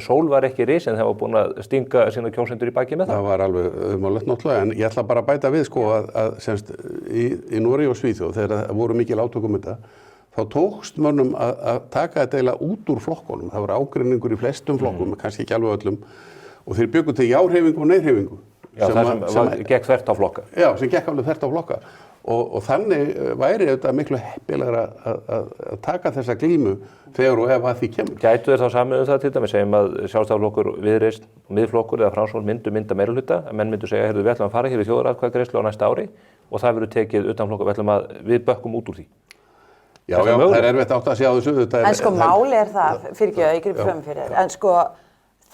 Sól var ekki risin þegar var búin að stinga sína kjósendur í baki með það. Það var alveg umálegt náttúrulega en ég ætla bara að bæta við sko að semst í Noregi og Svíþjóð þegar það voru mikil átök þetta þá tókst mönnum að taka þetta eiginlega út úr flokkunum. Það voru ágreiningur í flestum flokkum, kannski ekki alveg öllum. Og þeir bjuggu til já-hreyfingu og nei-hreyfingu. Já, sem gekk þvert á flokka. Já, sem gekk alveg þvert á flokka. Og þannig væri þetta miklu heppilegra að taka þessa glímu þegar og ef að því kemur. Gætu þeir þá samið það til dæmis, segjum að Sjálfstæðisflokkur, Viðreisn, Miðflokkur eða Framsókn mynda meirihluta, að menn myndu segja, við ætlum að fara hér í þjóðaratkvæðagreiðslu á næsta ári og það verður tekið utan flokka, við bökkum út úr því. Já, það er erfitt átt að sjá þessu. En sko máli er það, fyrirgefðu, ég grip fram fyrir þér, en sko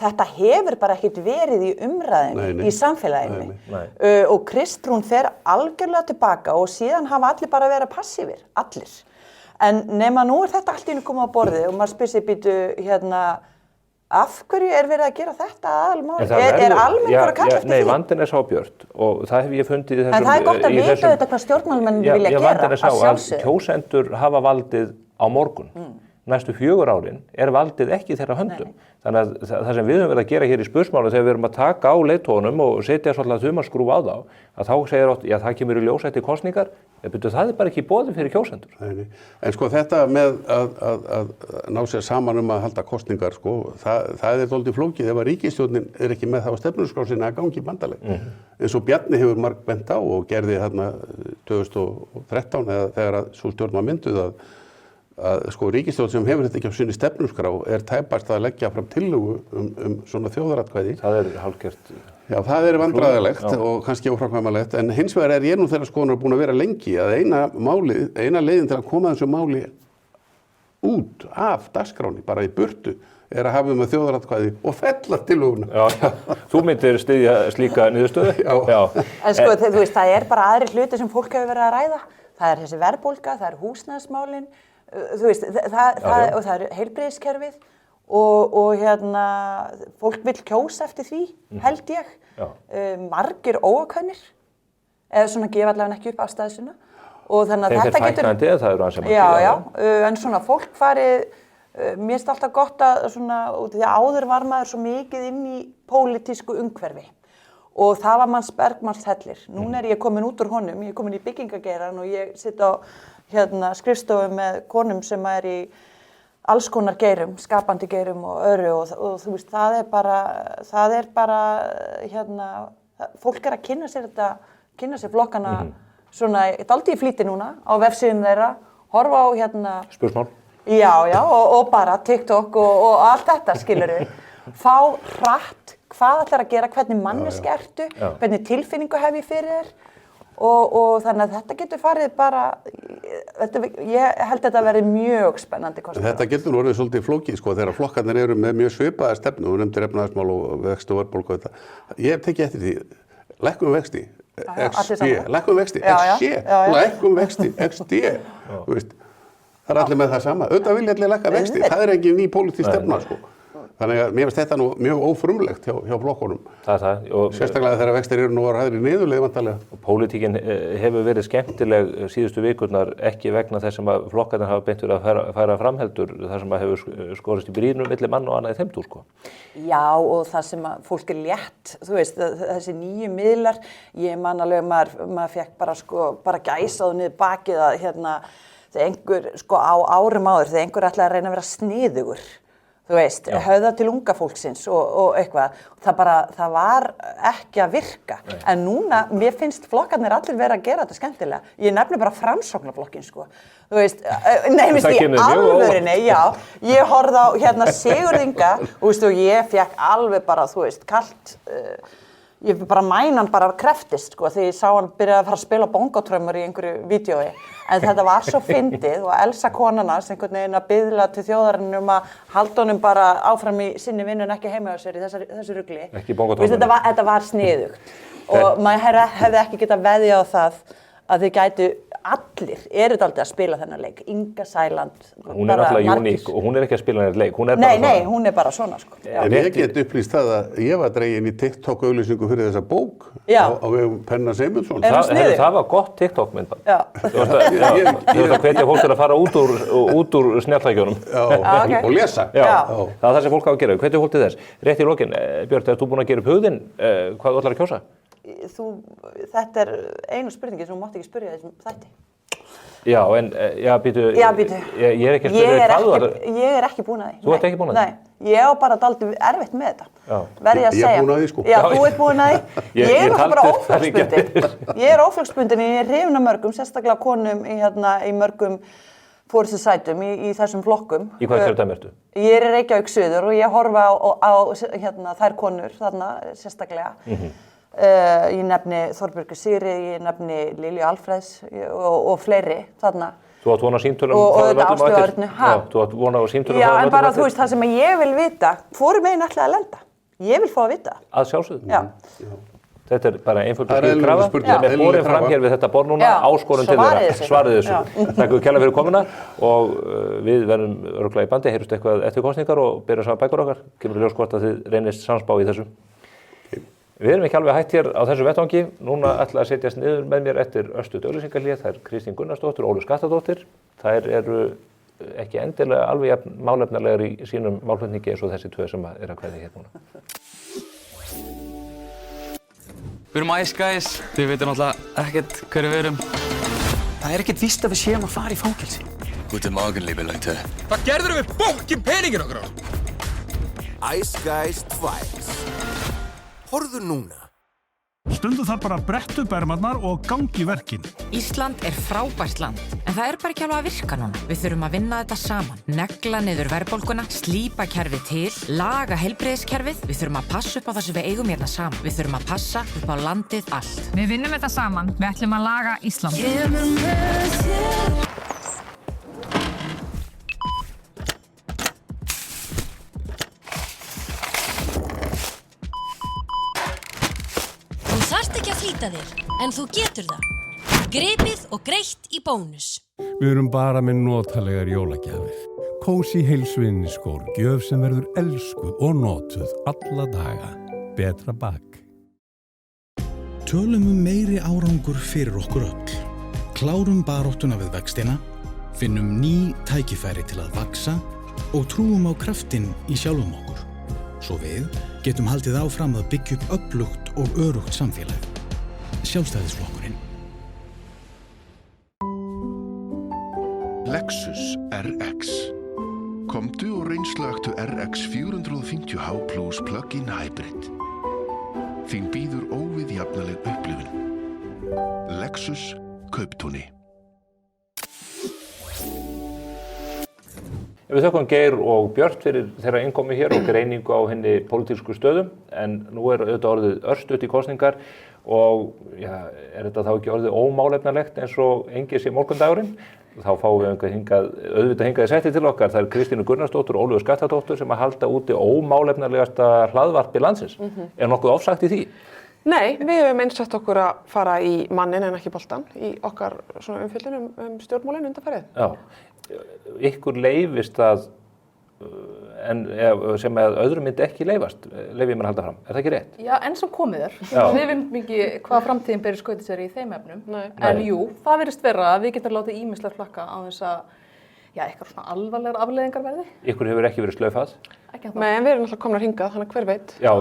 þetta hefur bara ekkert verið í umræðinu í samfélaginu og Kristrún fer algjörlega tilbaka og síðan hafa allir bara verið passífir, allir. En nema nú er þetta allt í einu komið á borðið og maður spyr sig býtu af hverju er verið að gera þetta aðalmáli? Er almenningur að kalla eftir því? Nei, vandinn er sá Björt og það hef ég fundið í þessum... En það er gott að vita þetta hvað stjórnmálamenn vilja gera, vandinn er sá að kjósendur hafa valdið á morgun. Næstu 4 árin er valdið ekki þeirra höndum. Þannig að það sem við höfum verið að gera hér í spursmálum þegar við erum að taka á leiðtogunum og setja svolítið þumalskrúf á þá, að þá segir oft, já það kemur í ljós eftir kosningar, Það bara ekki í boði fyrir kjósendur. Nei. En sko þetta með að ná sér saman að halda kosningar, sko, það dálítið flókið ef að ríkisstjórnin ekki með það á stefnuskrá sinni að gangi í bandalag. Eins og Bjarni hefur marg bent á og gerði þarna 2013 eða þegar að sú stjórn var mynduð að sko ríkisstjórn sem hefur þetta ekki á sinni stefnuskrá tæpast að leggja fram tillögu svona þjóðaratkvæði. Það hálfgert. Já, það vandræðilegt og kannski óframkvæmanlegt, en hins vegar ég nú þeirra skoðunar búin að vera lengi að eina leiðin til að koma þessu máli út af dagskráni, bara í burtu, að hafa með þjóðaratkvæði og fella tillöguna. Já, þú myndir styðja slíka niðurstöðu? Já. En sko, þú veist, það bara aðrir hluti sem fólk hefur verið að ræða. Það þessi verðbólga, það húsnæðismálin, þú veist, og það heilbrigðiskerfið. Og fólk vill kjósa eftir því, held ég. Margir óákveðnir, eða svona gefa allavega ekki upp afstæðisuna. Og þannig að þetta getur... Þeir fæknandi, það ansi margir. Já, en svona fólk farið, mér finnst alltaf gott að svona, því að áður var maður svo mikið inn í pólitísku umhverfi. Og það var manns bergmanns hellir. Núna ég komin út úr honum, ég komin í byggingageirann og ég sitt á skrifstofu með konum sem í alls konar geirum, skapandi geirum og öðru og þú veist, það er bara fólk að kynna sér flokkana svona, dálítið í flýti núna á vefsíðum þeirra, horfa á Spursmál. Já, og bara TikTok og allt þetta, skilurðu. Fá hratt, hvað ætlar að gera, hvernig manneski ertu, hvernig tilfinningu hef ég fyrir þér. Og þannig að þetta getur farið bara, ég held að þetta verði mjög spennandi kosningar. Þetta getur nú orðið svolítið flókið, sko, þegar flokkarnir eru með mjög svipaða stefnu, þú nefndir efnahagsmál og vexti og verðbólgu og þetta. Ég hef tekið eftir því, lækkum vexti, XD, lækkum vexti, XC, lækkum vexti, XD, þú veist, það allir með það sama. Auðvitað vilja allir lækka vexti, það engin ný pólitísk stefna, sko. Þannig að mér finnst þetta nú mjög ófrumlegt hjá flokkunum. Það. Sérstaklega þegar vextir eru nú að ræðri niðurleið vantarlega. Og pólitíkin hefur verið skemmtileg síðustu vikurnar ekki vegna þess sem að flokkarnir hafa beint verið að færa framheldur, þar sem að hefur skorist í brýnum milli mann og annað í þeim dúr, sko. Já, og það sem að fólk létt, þú veist, þessi nýju miðlar, ég man alveg maður fekk bara gæsað niður bakið að þegar einhver, á árum áður, þegar einhver ætlaði að reyna að vera sniðugur. Þú veist, höfða til unga fólksins og eitthvað. Það var ekki að virka. En núna, mér finnst flokkarnir allir vera að gera þetta skemmtilega. Ég nefni bara Framsóknarflokkinn, sko. Þú veist, nefnist í alvörinni, já. Ég horfði á Sigurð Inga og ég fekk alveg bara, þú veist, kalt... Ég bara mænan bara kreftist, sko, þegar ég sá hann byrja að fara að spila bongotrömmur í einhverju vídeói. En þetta var svo fyndið og Elsa konana sem einhvern veginn að biðla til þjóðarinnar að halda honum bara áfram í sinni vinnu en ekki heima á sér í þessu rugli. Ekki bongotrömmur. Þetta var sniðugt. Og maður hefði ekki getað veðjað á það að þið gætu allir dálítið að spila þennan leik. Inga Sæland. Hún náttúrulega uník og hún ekki að spila þennan leik. Hún bara svona. Nei, hún bara svona, sko. En ég get upplýst það að ég var dregin í TikTok-auglýsingu fyrir þessa bók á vegum Penna Seymundsson. Það var gott TikTok-myndband. Já. Þú veist að hvetja fólk til að fara út úr snjalltækjunum. Já, og lesa. Já, það það sem fólk á að gera. Hvetja fólk til þess. Rétt í lokin, Björn, ert þú búin að gera upp hugðinn? Hvað þú ætlar að kjósa? Þetta einu spurningi sem þú mátt ekki spyrja þessum þætti. Já, en, býtu. Ég ekki að spyrja hvað þú var. Ég ekki búin að því. Þú ert ekki búin að því? Nei, ég á bara dálítið erfitt með þetta. Verð ég að segja. Ég er búin að því, sko. Já, þú ert búin að því. Ég náttúrulega bara óflögsbundin. Ég óflögsbundin, ég hrifin af mörgum, sérstaklega konum í mörgum forystu sætum í þessum flokkum. Í hvað kjördæmi ertu? Ég í Reykjavík suður og ég horfa á þær konur þarna sérstaklega. Ég nefni Þorbjörgu Sigri, ég nefni Lilju Alfreðs og fleiri þarna. Þú átt vona á símtölum og þetta Áslaugu Örnu. Þú átt vona á símtölum. Já, en bara þú veist það sem ég vil vita, hvorum megin ætlaði að lenda? Ég vil fá að vita. Að sjálfsögðu. Já. Þetta bara einföld krafa sem borin fram hér við þetta borð núna, áskorun til þeirra. Svarið þessu. Takk kærlega fyrir komuna og við verðum örugglega í bandi, heyrjumst eitthvað eftir kosningar og byrjum saman bækur okkar. Kemur ljós hvort að þið reynist samspá í þessu. Við erum ekki alveg hætt hér á þessu vettvangi. Núna ætla að setjast niður með mér eftir örstutt auglýsingahlé. Það Kristín Gunnarsdóttir og Ólöf Skaftadóttir. Þær eru ekki endilega alveg málefnalegar í sínum málflutningi eins og þessi tvö sem að kveðja hér núna. Við erum Ice Guys. Þið veitum náttúrulega ekkert hverju við erum. Það ekkert víst að við séum að fara í fangelsi. Guten Morgen, liebe Leute. Hvað gerðirðu við bókin peningin okkar? Ice Guys 2. Horfðu núna. Stundum þarf bara að bretta upp ermarnar og gangi í verkin. Ísland frábært land, en það bara ekki alveg að virka núna. Við þurfum að vinna þetta saman. Negla niður verðbólguna, slípa kerfið til, laga heilbrigðiskerfið. Við þurfum að passa upp á það sem við eigum hérna saman. Við þurfum að passa upp á landið allt. Við vinnum þetta saman. Við ætlum að laga Ísland. Þú þarft ekki að flýta þér, en þú getur það. Gripið og greitt í Bónus. Við erum bara með notalegar jólagjafir. Kósí heilsuvinniskór, gjöf sem verður elskuð og notuð alla daga. Betra bak. Tölum meiri árangur fyrir okkur öll. Klárum baráttuna við vextina, finnum ný tækifæri til að vaxa og trúum á kraftinn í sjálfum okkur. Svo við getum haldið áfram að byggja upp öflugt og örugt samfélag. Sjálfstæðisflokkurinn. Lexus RX. Komdu og reynslögtu RX 450h Plus Plug-in Hybrid. Þín býður óviðjafnaleg upplifun. Lexus Kauptúni. Við þökkum Geir og Björt fyrir þeirra innkomi hér og greiningu á henni pólitísku stöðum, en nú auðvitað orðið örstutt í kosningar og þetta þá ekki orðið ómálefnalegt eins og engið sé morgundagurinn. Þá fáum við auðvitað hingað í setti til okkar. Það Kristínu Gunnarsdóttur og Ólöfu Skaftadóttur sem að halda úti ómálefnalegasta hlaðvarpi landsins. Nokkuð ofsagt í því? Nei, við höfum einsett okkur að fara í mannin en ekki boltan í okkar svona umfjöllun stjórnmálin undanfarið. Já, ykkur leyfist það sem að öðrum myndi ekki leyfast, leyfið mér að halda fram. Er það ekki rétt? Já, enn sem komið Við veitum ekki hvað framtíðin beri skautið sér í þeim efnum. En jú, það virðist vera að við getum látið ýmislegt flakka á þess að eitthvað svona alvarlegar afleiðingar verði. Ykkur hefur ekki verið slaufað? Nei, en við erum alltaf komnar hingað, þannig hver veit. Já,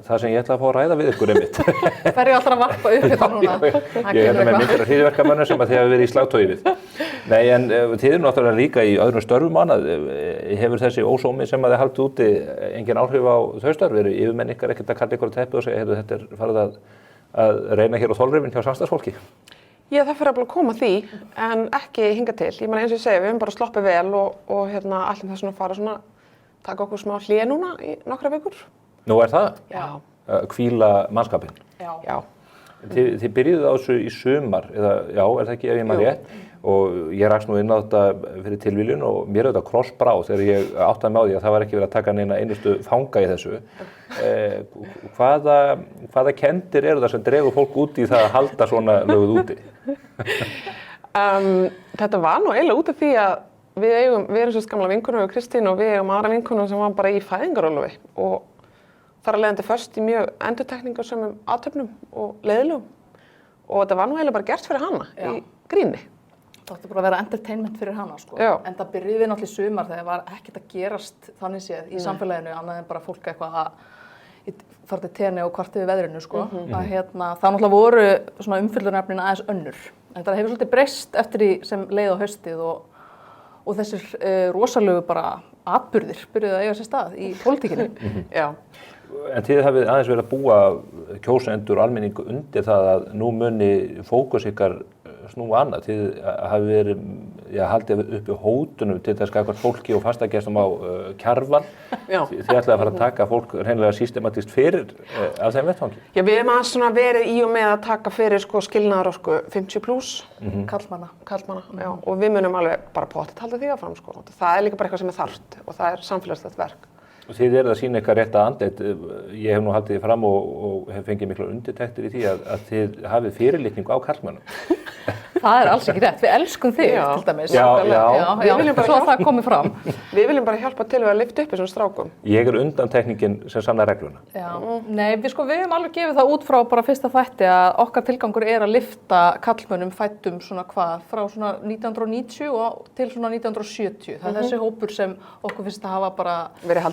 það sem ég ætla að fá að ræða við ykkur einmitt. Hverju alltaf að varpa upp þetta núna? Ég með myndir af hryðjuverkamönnum sem að þið hafa verið í slagtogi við. Nei, en þið eru náttúrulega líka í öðrum störfum annað. Hefur þessi ósómi sem að þið haldið úti engin áhrif á þau störf? Eru yfirmenn ykkar ekkert að kalla ykkur á teppi og segja, þetta farið að reyna hér á þolrifin hjá samstarfsfólki? Já, það fyrir að koma því, en ekki hinga til. Ég meina eins og ég segi, við höfum bara sloppið vel og ætlum þess að fara svona, taka okkur smá hlé núna í nokkra vikur. Nú það? Já. Hvíla mannskapinn? Já. Þið byrjuðu á þessu í sumar, er það ekki ef ég maður rétt? Og ég rakst nú inn á þetta fyrir tilviljun og mér þetta krossbrá þegar ég áttaði mig á því að það var ekki verið að taka neina einustu fanga í þessu. Hvaða kenndir eru það sem dregur fólk út í það að halda svona löguð úti? Þetta var nú eiginlega út af því að við erum svo gamla vinkonur við Kristín og við eigum aðra vinkonur sem var bara í fæðingarorlofi og þar að leiðandi föst í mjög endurtekningarsömum athöfnum og leiðilegum og þetta var nú eiginlega bara gert fyrir hana í gríni. Það átti bara að vera entertainment fyrir hana, sko. En það byrjuði við náttúrulega í sumar þegar það var ekkert að gerast þannig séð í samfélaginu, annað en bara fólk eitthvað að fara til tenni og kvart yfir veðrinu, sko. Það náttúrulega voru svona umfjöllunarefnin aðeins önnur. En það hefur svolítið breyst eftir því sem leið á haustið og þessir rosalegu bara atburðir byrjuðu að eiga sér stað í pólitíkinni. Já. En þið hafið aðeins verið að búa kjósendur og almenningu undir það að nú muni fókus ykkar snúa annað. Þið hafið verið haldið uppi hótunum til þess gagnvart fólki og fastagestum á Kjarval. Þið ætlaði að fara að taka fólk hreinlega systematískt fyrir af þeim vettvangi. Já, við hefum svona verið í og með að taka fyrir skilnaðarorku 50+. Karlmanna, já. Og við munum alveg bara pottet halda því áfram, sko. Það líka bara eitthvað sem þarft og það samfélagslegt verk. Og þið eruð að sýna eitthvað rétta andlit. Ég hef nú haldið því fram og hef fengið mikla undirtektir í því að þið hafið fyrirlitningu á karlmönnum. Það alls ekki rétt. Við elskum þig til dæmis. Já. Við viljum bara svo það komið fram. Við viljum bara hjálpa til við að lyfta upp þessum strákum. Ég undantekningin sem sannar regluna. Já. Nei, við höfum alveg gefið það út frá bara fyrsta þætti að okkar tilgangur að lyfta karlmönnum fæddum svona frá svona 1990 og til svona 1970. Það þessi hópur sem okkur finnst að hafa bara verið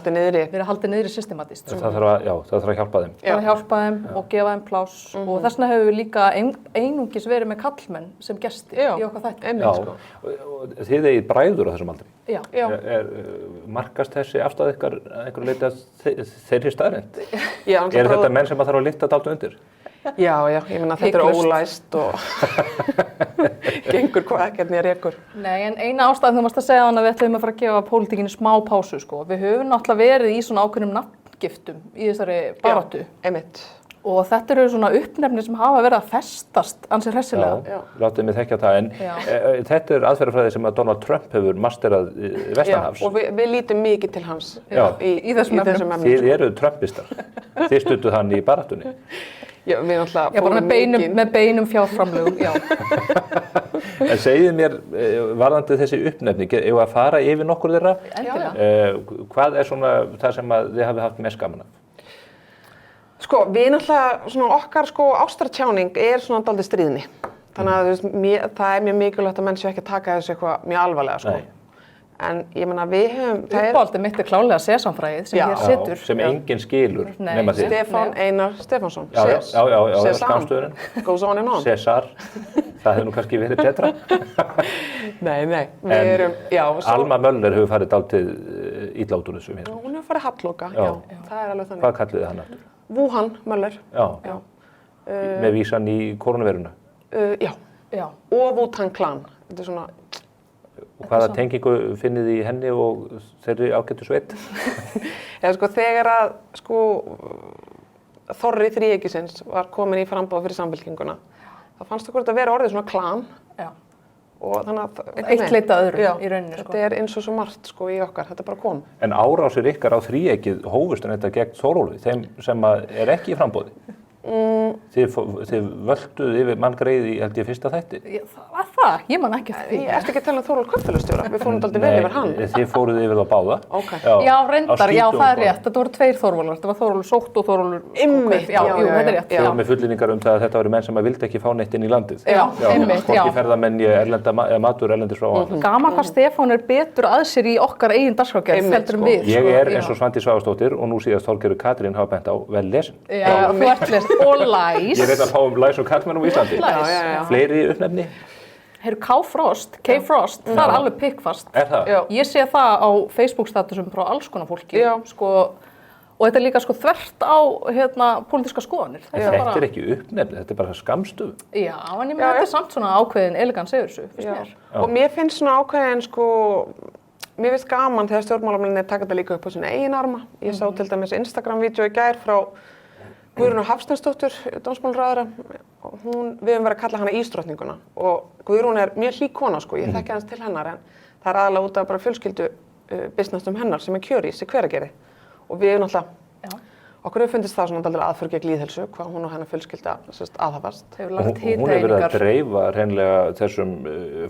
haldið niðri systematískt. Það þarf að hjálpa þeim. Það þarf að hjálpa þeim og gefa þeim pláss og þess vegna hefur við líka einungis verið með karlmenn sem sem gesti í okkar þætti. Já, og þið eigið bræður á þessum aldri. Já. Markast þessi afstæð ykkar að einhverju leyti að þeirri staðreynd? Já, þetta menn sem að þarf að lyfta dálítið undir? Já, ég meina þetta ólæst og gengur hvað ekkert mér rekur. Nei, en eina ástæðan þú varst að segja að við ætlum að fara að gefa pólitíkinni smá pásu, sko. Við höfum náttúrulega verið í svona ákveðnum nafngiftum í þessari baráttu. Já, einmitt. Og þetta eru svona uppnefni sem hafa verið að festast ansi hressilega. Já, látið mig þekkja það, en þetta er aðferðafræði sem að Donald Trump hefur masterað vestanhafs. Já, og við lítum mikið til hans í þessum efnum. Þið eru Trumpistar. Þið stuttuð hann í baráttunni. Já, við náttúrulega bara með beinum fjárframlögum, já. En segið mér, varðandi þessi uppnefni, eigum að fara yfir nokkur þeirra? Endilega. Hvað er svona það sem að þið hafið haft mest gaman af? Sko, við náttúrulega, svona okkar ástartjáning er svona dálítið stríðni. Þannig að það er mjög mikilvægt að menn séu ekki að taka þessu eitthvað mjög alvarlega, sko. Nei. En ég meina, við höfum... Uppáhaldið mitt er klálega sesamfræðið sem hér situr. Sem enginn skilur nema þið. Stefán Einar Stefánsson. Já, skamstöðurinn. Goes on and on. César. Það hefur nú kannski verið betra. Nei, við erum... Alma Möller hefur farið dálítið illa út úr þessu hér. Hún hefur farið hallloka, já. Það er alveg þannig. Hvað kalliði þið hann aftur? Wuhan Möller. Já. Með vísan í koronaveiruna? Já. Og Wu-Tang Clan. Þetta er svona... Og hvaða tengingu finnið þið í henni og þeirri ágættu sveit? Þegar að Þorri þríeykisins var komin í framboð fyrir Samfylkinguna, þá fannst okkur þetta vera orðið svona klan. Já. Og þannig að... Eitt leita öðru í rauninni, Þetta er eins og svo margt, í okkar. Þetta bara kom. En árásir ykkar á þríeykið hófust en þetta gegn Þórólfi, þeim sem er ekki í framboði? Þið völduð yfir manngreið í, held ég, fyrsta þætti? Var það? Ég man ekki eftir því. Ég ertu ekki að tala um Þórólf kaupfélagsstjóra? Við fórum dálítið vel yfir hann. Nei, þið fóruð yfir þá báða. Já, reyndar, já, það er rétt. Þetta voru tveir Þórólfur. Þetta var Þórólfur sótt og Þórólfur kaup. Já, þetta er rétt. Þið með fullinningar það að þetta voru menn sem að vildi ekki fá neitt inn í landið. Já, einmitt, já. Hvorki ferðamenn matur erlendis frá annað. Gaman hvað Stefán er betur að sér í okkar eigin dagskrárgerð heldur en við. Ég er eins og Svandís Svavarsdóttir og nú síðast Þorgerður Katrín hafa bent á vel lesin. Já, þú ert lesin og læs. Ég veit að fáum læs og karlmennum í Íslandi. Fleiri uppnefni? K-Frost, það er alveg pikkfast. Er það? Ég sé það á Facebook-statusum frá alls konar fólki. Og þetta er líka þvert á pólitíska skoðanir. Þetta er ekki uppnefni, þetta er bara skammstöð. Já, en ég meina þetta er samt svona ákveðin elegans yfir þessu, finnst mér. Og mér finnst svona ákveðin mér finnst gaman þegar stjórnmálamennir taka þetta líka upp á sína eigin arma. Ég sá til dæmis Instagram-vídeó í gær frá Guðrúnu Hafsteinsdóttur, dómsmálaráðherra. Við höfum verið að kalla hana ísdrottninguna og Guðrún er mjög hlýk kona, ég þekki hans til hennar en það er aðalega út af bara fjölskyldu businessum hennar sem er Kjörís í Hveragerði og við náttúrulega, okkur hefur fundist það svona dálítið aðför gegn lýðheilsu, hvað hún og hennar fjölskylda aðhafast. Hún hefur verið að dreifa hreinlega þessum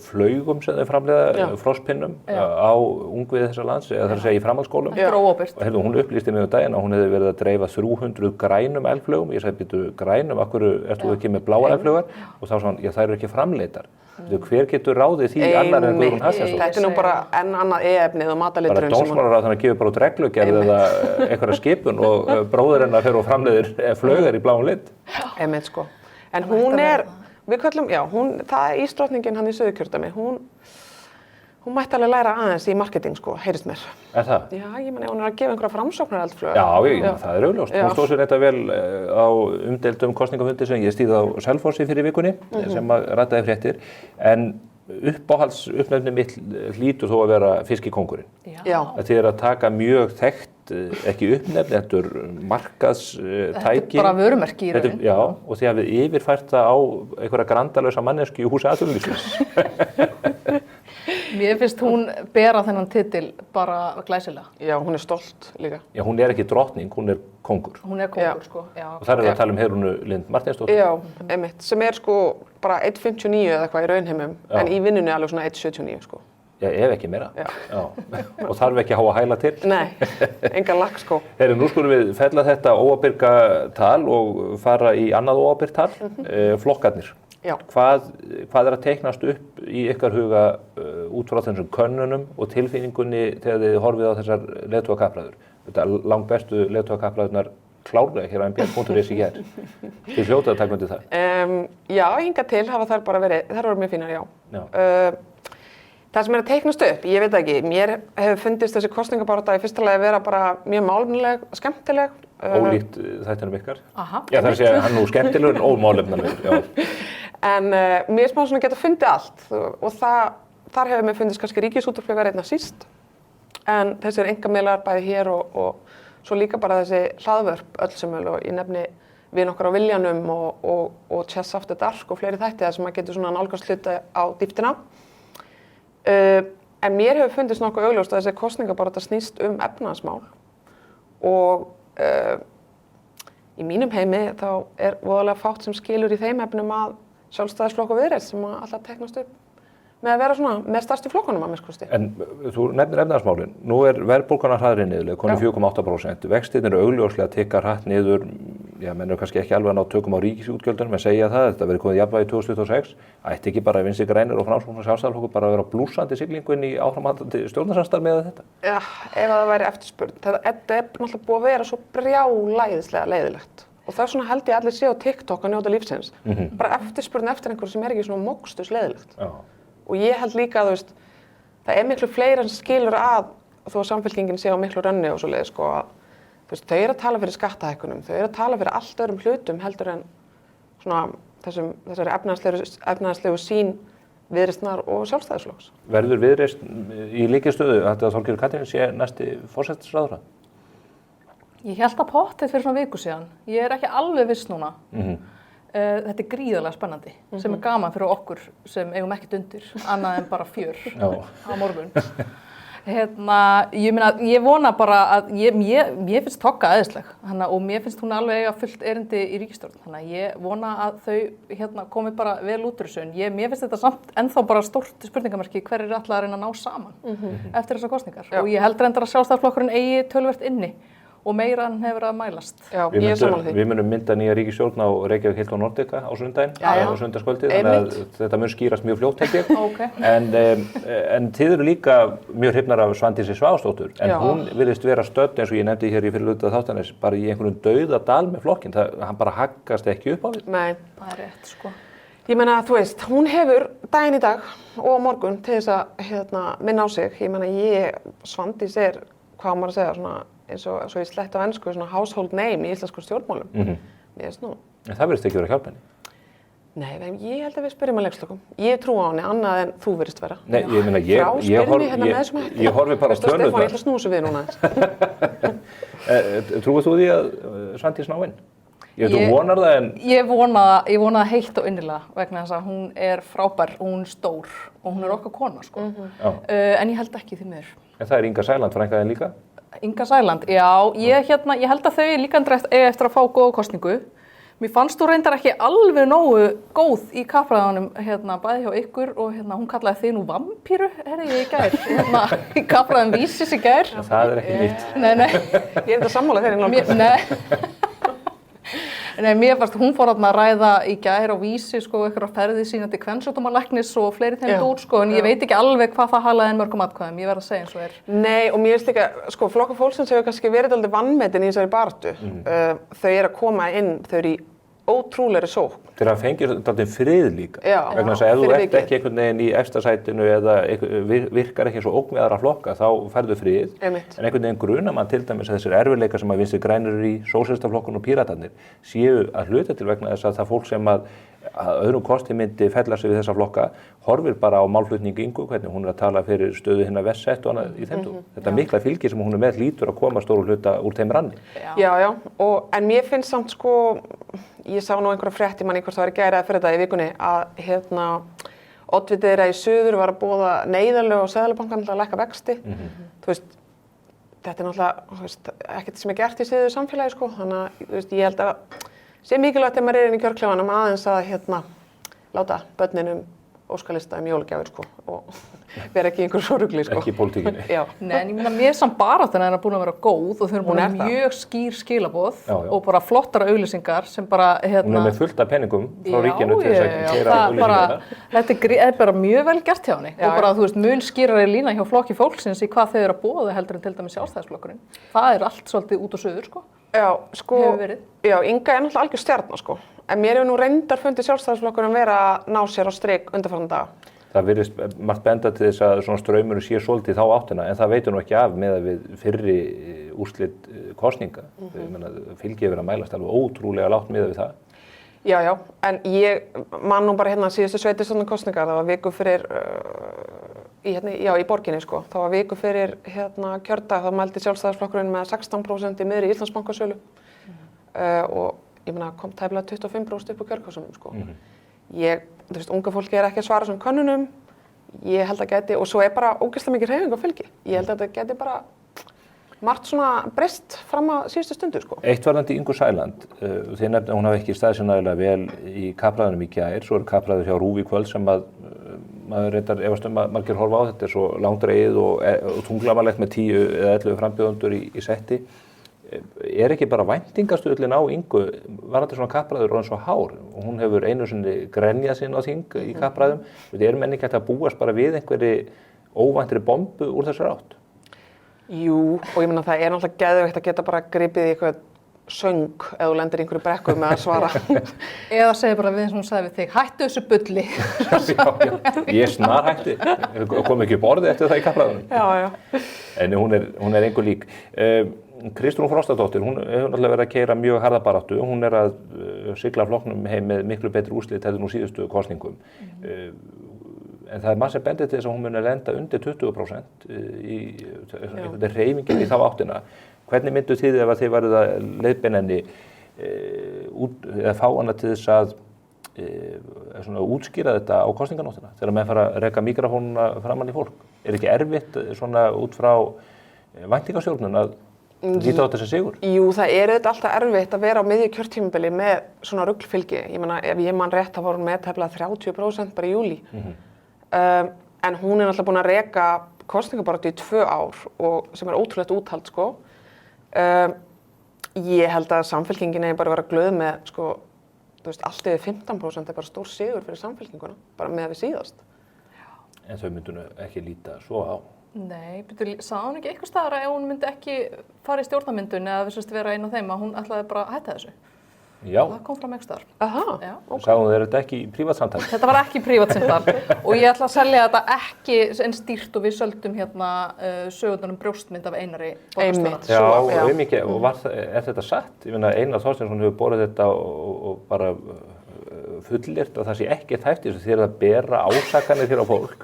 flaugum sem þau framleiða, frostpinnum á ungviði þessa lands, eða það er að segja í framhaldsskólum. Óábyrgt. Og hún upplýsti mig daginn að hún hefði verið að dreifa 300 grænum elflaugum. Ég sagði, býtu grænum, af hverju ert þú ekki með bláar elflaugar? Og þá sagði hann, já, þær eru ekki framleiddar. Hver getur ráðið því annar en Guðrún Hafsteinsdóttir? Þetta er nú bara enn annað e-efnið og mataliturinn. Bara dómsmálaráðherra gefur bara út reglugerð eða einhverja skipun og bróðir hennar fer og framleiðir flaugar í bláum lit. Einmitt En hún er, við köllum, það er ísdrottningin hann í Suðurkjördæmi. Hún mætti alveg læra aðeins í marketing, heyrist mér. Er það? Já, ég meina, hún er að gefa einhverja framsóknareldflög. Já, það er augljóst. Hún stóð sér þetta vel á umdeildum kosningafundi sem ég stýrði á Selfossi fyrir vikunni, sem að rataði fréttir. En uppáhalds uppnefni mitt hlýtur þó að vera fiskikóngurinn. Já. Þetta er að taka mjög þekkt, ekki uppnefni, þetta er markaðstæki. Þetta er bara vörumerki í raun. Já, og þið hafið yfirfært það á einhverja grandalösa mannesku í húsi atvinnulífsins. Mér finnst hún bera þennan titil bara glæsilega. Já, hún er stolt líka. Já, hún er ekki drottning, hún er kóngur. Hún er kóngur, Já. Og þar er að tala um Heiðrúnu Lind Marteinsdóttur. Já, einmitt, sem er bara 1,59 eða eitthvað í raunheimum, en í vinnunni alveg svona 1,79 Já, ef ekki meira. Já. Og þarf ekki að háa hæla til. Nei, enga lakk Heyrðu, nú skulum við fella þetta óábyrga tal og fara í annað óábyrgt tal, flokkarnir. Já. Hvað er að teiknast upp í ykkar huga út frá þessum könnunum og tilfinningunni þegar þið horfið á þessar leiðtogakappræður? Þetta langt bestu leiðtogakappræðurnar klárlega hér á mbl.is í gær. Þið hljótið að taka undir það. Já, hingað til hafa þær bara verið, þær voru mjög fínar, já. Það sem er að teiknast upp, ég veit ekki, mér hefur fundist þessi kosningabarátta í fyrsta lagi að vera bara mjög málefnileg, skemmtileg. Ólíkt þættinum ykkar. Aha. Já, það er að segja hann nú skemmtilegur en ómálefnilegur, já. En mér er svona geta fundið allt og þar hefur mér fundist kannski Ríkisútvarpið verið einna síst. En þessir einkamiðlar bæði hér og svo líka bara þessi hlaðvörp öllsumul og ég nefni Vin okkar á Viljanum og Chess After Dark og fleiri þætti þar sem maður getur svona nálgast hluti á dýptina. En mér hefur fundist nokkuð augljóst að þessi kosningabarátta snýst efnahagsmál og í mínum heimi þá er voðalega fátt sem skilur í þeim efnum að Sjálfstæðisflokk og Viðreisn sem alltaf teiknast upp með að vera svona með stærstu flokkunum að minnsta. En þú nefnir efnahagsmálin. Nú er verðbólgan hraðri niðurleið, komin 4,8%. Vextirnir eru augljóslega að tikka hratt niður, já, menn eru kannski ekki alveg að ná tökum á ríkisútgjöldunum, en segja það, þetta verið komið jafnvægi 2026. Ætti ekki bara Vinstri grænir og Framsókn og Sjálfstæðisflokkur bara að vera blússandi siglingu inn í áframhaldandi stjórnarsamstarf með þetta? Já, ef það væri eftirspurn. Þetta er náttúrulega búið að vera svo brjálæðislega leiðilegt. Og það er svona held ég allir sé á TikTok að njóta lífsins. Bara eftirspurn eftir einhverju sem er ekki svona mokstus leiðilegt. Og ég held líka að það er miklu fleira sem skilur að þó að samfylkingin sé á miklu rönni og svoleiðis sko að þau eru að tala fyrir skattahækkunum, þau eru að tala fyrir allt öðrum hlutum heldur en svona þessari efnahagslegu sýn Viðreisnar og Sjálfstæðisflokks. Verður Viðreisn í líkistöðu að Þorgerður Katrín sé næsti forsætisráðherra? Ég held að pottið fyrir svona viku síðan. Ég er ekki alveg viss núna. Þetta er gríðarlega spennandi sem er gaman fyrir okkur sem eigum ekkert undir annað en bara fjör á morgun. Ég vona bara að mér finnst Togga æðisleg og mér finnst hún alveg eiga fullt erindi í ríkisstjórn. Þannig að ég vona að þau komi bara vel út úr þessu. Mér finnst þetta samt ennþá bara stórt spurningamerki hverjir er alltaf að reyna að ná saman eftir þessar kosningar. Og ég held reyndar að Sjálfstæðisflokkurinn eigi töluvert inni. Og meira hann hefur að mælast. Já, ég er saman því. Við munum mynda nýja ríkisstjórn á Reykjavík Hilton Nordica á sunnudaginn, á sunnudagskvöldið, þannig að þetta mun skýrast mjög fljótt held ég. En þið eru líka mjög hrifnar af Svandísi Svavarsdóttur, en hún virðist vera stödd eins og ég nefndi hér í fyrir hluta þáttanins, bara í einhverjum dauðadal með flokkinn, hann bara haggast ekki upp á því. Nei. Það er rétt, sko. Ég meina, þú veist, hún hefur daginn í dag og morgun til þess að minna á sig. Ég meina, Svandís er, hvað maður að segja, svona eins og ég slett á ensku, svona household name í íslenskum stjórnmálum. Mér finnst nú. En það virðist ekki vera að hjálpa henni? Nei, ég held að við spyrjum að leikslokum. Ég trú á henni, annað en þú virðist vera. Nei, ég meina, ég horfi bara á tölurnar. Stefán, ég ætla að snúsa við núna. Trúið þú því að Svandís ná inn? Þú vonar það en... Ég vona það heitt og innilega vegna þess að hún er frábær og hún er stór og hún er okkar kona, sko. En ég held ekki því miður. En það er Inga Sæland frænka þín líka? Inga Sæland, já, ég held að þau líka eiga eftir að fá góða kosningu. Mér fannst þú reyndar ekki alveg nógu góð í kappræðunum bæði hjá ykkur og hún kallaði þig nú vampíru, ég í gær, í kappræðum Vísis í gær. Það er ekki nýtt. Nei. Ég er þetta sammála þeirri nálgast. Nei, mér fannst hún fór að ræða í gær á Vísi, sko, eitthvað ferði sína til kvensjúkdómalæknis og fleiri þeim dót, sko, en ég veit ekki alveg hvað það halaði en mörgum atkvæðum, ég verð að segja eins og er. Nei, og mér finnst líka, sko, Flokkur fólksins hefur kannski verið dálítið vanmetin í þessari baráttu. Þau eru að koma inn, þau eru í ótrúlegri sókn. Þeir hafa fengið dálítið frið líka. Vegna þess að ef þú ert ekki einhvern veginn í efsta sætinu eða virkar ekki svo ógn við aðra flokka, þá færðu frið. En einhvern veginn grunar mann til dæmis að þessir erfiðleikar sem að Vinstri grænir eru í, Sósíalistaflokkun og Píratarnir, séu að hluta til vegna þess að það fólk sem að öðrum kosti myndi fella sig við þessa flokka, horfir bara á málflutning Ingu, hvernig hún er að tala fyrir stöðu hinna vestsett og annað í þeim dúr. Þetta mikla fylgi sem hún er með hlýtur að koma stóru hluta úr þeim ranni. Já, en mér finnst samt sko, ég sá nú einhverja frétti manni hvort það var í gær eða fyrir þetta í vikunni að oddviti þeirra í suður var að boða neyðarlög og Seðlabankann til að lækka vexti. Þú veist, þetta er náttúrulega ekkert sem er gert í siðuðu samfélagi, sko, þannig að þú veist, ég held að sé mikilvægt ef maður er inn í kjörklefanum aðeins að láta börninum óskalista jólagjafir, sko, og vera ekki í einhverju sorgli, sko. Ekki í pólitíkinni. Nei, en ég meina, mér samt baráttan er búin að vera góð og þau eru búin að mjög skýr skilaboð og bara flottara auglýsingar sem bara, Hún er með fullt af peningum frá ríkinu til þess að keyra auglýsingarna. Þetta er bara mjög vel gert hjá henni og bara, þú veist, mun skýrari lína hjá Flokki fólksins í hvað þau eru að boða heldur en til dæmis Sjálfstæðisflokkurinn. Það er allt svolítið út og suður, sko. Já, sko, hefur verið. Já, Inga er náttúrulega algjör stjarna, sko. En mér hefur nú reyndar fundið Sjálfstæðisflokkurinn vera að ná sér á strik undanfarandi daga. Það virðist margt benda til þess að svona straumurinn sé svolítið þá áttina, en það veitur nú ekki af með að við fyrri úrslit kosninga. Ég meina, fylgi hefur verið að mælast alveg ótrúlega lágt miðað við það. Já, en ég man nú bara hérna síðustu sveitarstjórnarkosningar, það var viku fyrir, í borginni, sko. Það var viku fyrir kjördag, þá mældi Sjálfstæðisflokkurinn með 16% í miðri Íslandsbankasölu og ég meina kom tæplega 25% upp á kjörkössunum, sko. Þú veist, unga fólki er ekki að svara sem könnunum, ég held að gæti, og svo er bara ógeðslega mikið hreyfing á fylgi. Ég held að þetta gæti bara margt svona breyst fram að síðustu stundu, sko. Eitt varðandi Ingu Sæland, þið nefnir að hún hafi ekki staðið sér nægilega vel í kappræðunum í gær, svo kappræður hjá RÚV í kvöld sem að maður reyndar efast að margir horfa á, þetta er svo langdregið og tunglamalegt með 10 eða 11 frambjóðendur í setti. Er ekki bara væntingastuðlinn á Ingu varðandi svona kappræður og svo hár og hún hefur einu sinni grenjað sinn á þing í kappræðum. Er menn ekki hægt að búast bara við einhverri óvæntri bombu úr þessar átt? Jú, og ég meina það er náttúrulega geðveikt að geta bara gripið í eitthvað söng ef þú lendir í einhverju brekku með að svara. Eða segir bara við eins og hún sagði við þig, hættu þessu bulli. Já, ég snar hætti, kom ekki upp orðið eftir það í kappræðunum. Já. En hún er engu lík. Kristrún Frostadóttir, hún hefur náttúrulega verið að keyra mjög harða baráttu, hún er að sigla flokknum heim með miklu betri úrslit heldur nú síðustu kosningum. En það er margt sem bendir til þess að hún muni lenda undir 20% í hreyfingin í þá áttina. Hvernig myndu þið ef að þið varuð að leiðbeina henni eða fá hana til þess að útskýra þetta á kosninganóttina þegar menn fara að reka mikrofónuna framan í fólk? Er ekki erfitt svona út frá væntingastjórnun að líta á þetta sem sigur? Jú, það er auðvitað alltaf erfitt að vera á miðju kjörtímabili með svona ruglfylgi. Ég meina, ef ég man rétt, þá var hún með tæplega 30% bara í júlí. En hún er náttúrulega búin að reka kosningabaráttu í 2 ár og sem er ótrúlegt úthald, sko. Ég held að Samfylkingin eigi bara að vera glöð með, sko, þú veist, allt yfir 15% er bara stór sigur fyrir Samfylkinguna, bara með við síðast. En þau myndu ekki líta svo á? Nei, sagði hún ekki eitthvað staðar að ef hún myndi ekki fara í stjórnarmyndun eða vera einn af þeim að hún ætlaði bara að hætta þessu? Já. Það kom fram eitthvað staðar. Aha, ok. Sagði hún þetta ekki í prívatsamtali? Þetta var ekki í prívatsamtali og ég ætla að selja þetta ekki eins dýrt og við söldum sögurnar brjóstmynd af Einari borgarstjóra. Já, mikið. Og er þetta satt? Ég meina, Einar Þorsteinsson hefur borið þetta og bara fullyrt að það sé ekki hægt þess að þið að bera ásakanir þér á fólk.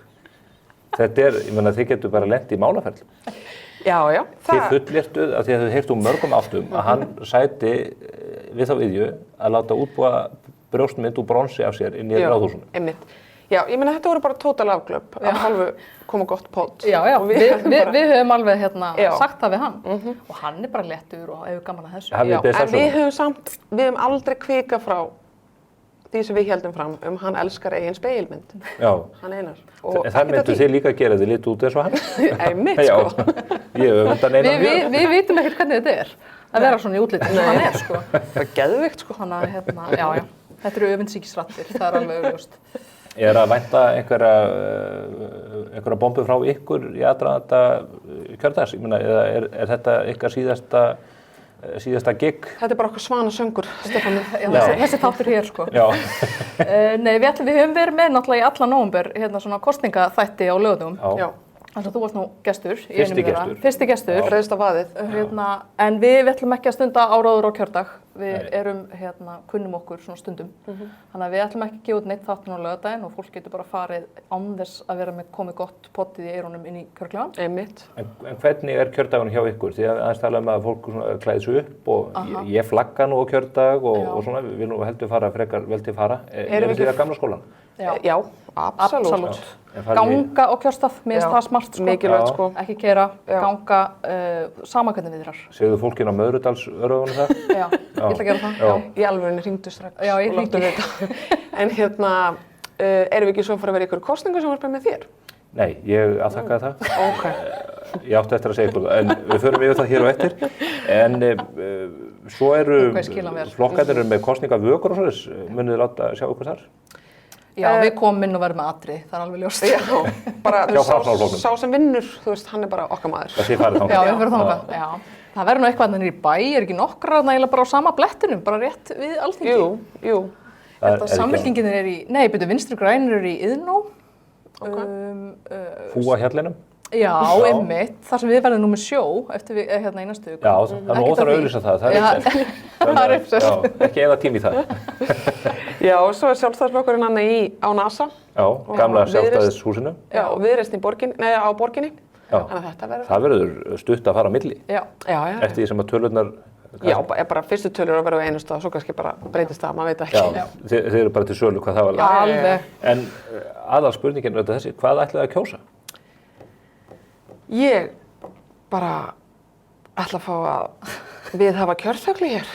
Þetta ég meina, þið getur bara lent í málaferli. Já. Þið fullyrtuð að þið hefðu heyrt mörgum áttum að hann sæti við þá viðju að láta útbúa brjóstmynd úr bronsi af sér inn í Ráðhúsinu. Einmitt. Já, ég meina þetta voru bara total afglöp af hálfu koma gott pott. Já, við höfum alveg sagt það við hann og hann er bara léttur og hefur gaman að þessu. Já, en við höfum aldrei kvikað frá því sem við héldum fram hann elskar eigin spegilmynd. Já. Hann Einar. Það myndu þið líka gera þið lítið út eins og hann. Einmitt, sko. Ég öfunda Einar mjög. Við vitum ekkert hvernig þetta er að vera svona í útliti sem hann er, sko. Það er geðvikt, sko. Já. Þetta eru öfundsýkisraddir, það er alveg augljóst. Er að vænta einhverja bombu frá ykkur í aðdraganda kjördags? Ég meina, er þetta ykkar síðasta gig? Þetta er bara okkar svanasöngur, Stefán minn. Þessi þáttur hér, sko. Nei, við höfum verið með náttúrulega í alla nóvember svona kosningaþætti á lögðum. Já. Þannig að þú varst nú gestur í einum þeirra. Fyrsti gestur. Reiðst á vaðið. En við ætlum ekki að stunda áráður á kjördag. Við erum, kunnum okkur svona stundum. Þannig að við ætlum ekki að gefa út neitt þáttinn á laugardaginn og fólk getur bara farið án þess að vera með komið gott pottið í eyrunum inn í kjörklefann. Einmitt. En hvernig er kjördagun hjá ykkur? Því að aðeins tala að fólk klæði sig upp og ég flagga nú á kjördag og svona, við nú heldur fara frekar vel til fara. Erum þið að gamla skólan? Já, absolutt. Ganga á kjörstað, mér finnst það smart, sko. Mikilvægt, sko. Ekki keyra, ganga, sama hvernig við þér. Segðu fólkinn á Möðrudalsöröfunum það? Já, ég ætla að gera það. Já. Í alvörunni hringdu strax. Já, ég hringdi. En erum við ekki svo að fara að vera í ykkur kosningu sem var bara með þér? Nei, ég afþakkaði það. Ok. Ég átti eftir að segja ykkur það, en við förum yfir það hér og eftir. En svo eru flokkarnir með kosningavökur og svoleiðis, munið þið láta sjá ykkur þar? Já, við komum inn og verðum með atrið, það er alveg ljóst. Já, bara sá sem vinnur, þú veist, hann er bara okkar maður. Það sé farið þangað. Já, við fyrir þangað, já. Það verður nú eitthvað þannig í bæ, ekki nokkra nægilega bara á sama blettinum, bara rétt við Alþingi? Jú. Samfylkingin Vinstri grænir í Iðnó. Fúahjallinum? Já, einmitt, þar sem við verðum nú með sjó eftir í næstu viku. Já, það er nú óþarf að auglýsa það er uppselt. Já, ekki eða tími í það. Já, og svo Sjálfstæðisflokkurinn hann á NASA. Já, gamla Sjálfstæðishúsinu. Já, og Viðreisn á borginni. Já, það verður stutt að fara á milli. Já. Eftir því sem að tölurnar... Já, bara fyrstu tölur að vera á einu stað, svo kannski bara breytist það, maður veit ekki. Já, þeir eru bara til sölu hvað það var. Já, alveg. En aðal spurningin er þessi, hvað ætlaði að kjósa? Ég bara ætla að fá að viðhafa kjörþögli hér.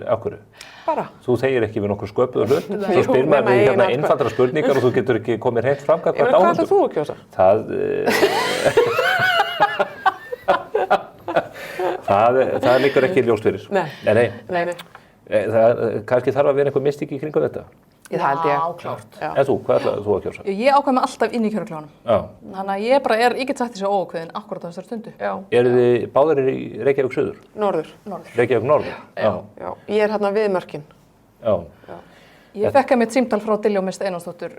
Af hverju? Bara. Þú þegir ekki við nokkur sköpuðu hlut. Þú spyr maður við hérna einfaldra spurningar og þú getur ekki komið hreint fram hvað hvað ætlar þú að kjósa? Það liggur ekki ljóst fyrir. Nei. Kannski þarf að vera einhver mystík í kringum þetta. Það held ég. Já, klárt. En þú, hvað ætlaði þú að kjósa? Ég ákveð mig alltaf inn í kjörklefanum. Já. Þannig að ég get sagt þessi óákveðin akkurat á þessari stundu. Já. Eru þið báðir í Reykjavík Suður? Norður. Reykjavík Norður? Já. Ég er hérna við mörkin. Já. Ég fekk mitt símtal frá Diljá Mist Einarsdóttur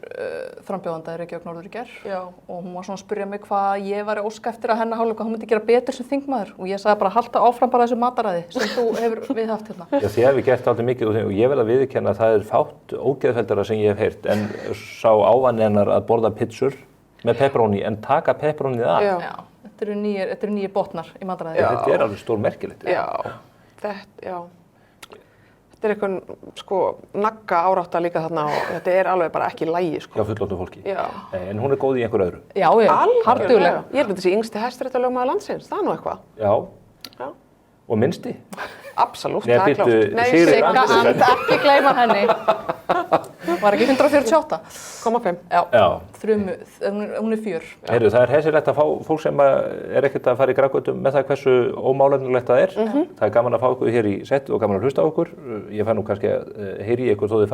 frambjóðanda í Reykjavík Norður í gær og hún var svona að spyrja mig hvað ég væri óska eftir að hennar hálfa hvað hún myndi gera betur sem þingmaður og ég sagði bara halda áfram bara þessu mataræði sem þú hefur viðhaft hérna. Já, þið hefur gert alltaf mikið og ég verð að viðurkenna að það er fátt ógeðfeldara sem ég hef heyrt en sá ávann hennar að borða pizzur með pepperoni en taka pepperonið af. Já, þetta eru nýjir botnar í mataræði. Þetta er alveg stór merkilegt. Þetta er eitthvað nagga árátta líka þarna og þetta er alveg bara ekki í lagi Já, fullorðnu fólki. Já. En hún er góð í einhver öðru. Já, harðuglega. Ég held að þessi yngsti hæstaréttarlögmaður landsins, það er nú eitthvað. Já. Og minnsti? Absolutt, það er klárt. Nei, Sigga And, ekki gleyma henni. Var ekki 148,5. Já. Hún er 4. Heyrðu, það er hessilegt að fá fólk sem er ekkert að fara í grafgötum með það hversu ómálefnilegt það er. Það er gaman að fá ykkur hér í sett og gaman að hlusta á ykkur. Ég fær nú kannski að heyri í ykkur þó þið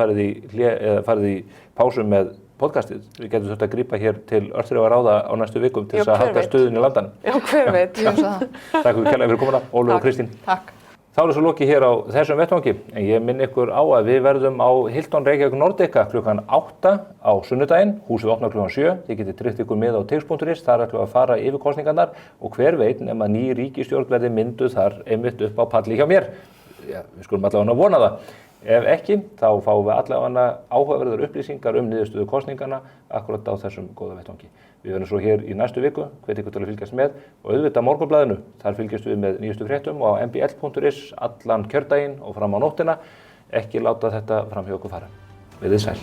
farið í pásu með podcastið. Við getum þurft að grípa hér til örþrifa ráða á næstu vikum til þess að halda stuðin í landanum. Já, hver veit. Takk fyrir kærlega fyrir komuna, Ólöf og Kristín. Takk. Þá er svo lokið hér á þessum vettvangi, en ég minn ykkur á að við verðum á Hilton Reykjavík Nordica klukkan 8 á sunnudaginn, húsið opnar klukkan 7, þið getið tryggt ykkur með á tix.is, þar ætlum við að fara yfir kosningarnar og hver veit nema ný ríkisstjórn verði mynduð þar einmitt upp á palli hjá mér. Já, við skulum allavega vona það. Ef ekki, þá fáum við allavega áhugaverðar upplýsingar niðurstöðu kosningarna akkurat á þessum góða vettvangi. Við verðum svo hér í næstu viku, hvet ykkur til að fylgjast með og auðvitað Morgunblaðinu. Þar fylgjast við með nýjustu fréttum og á mbl.is allan kjördaginn og fram á nóttina. Ekki láta þetta fram hjá okkur fara. Verið sæl.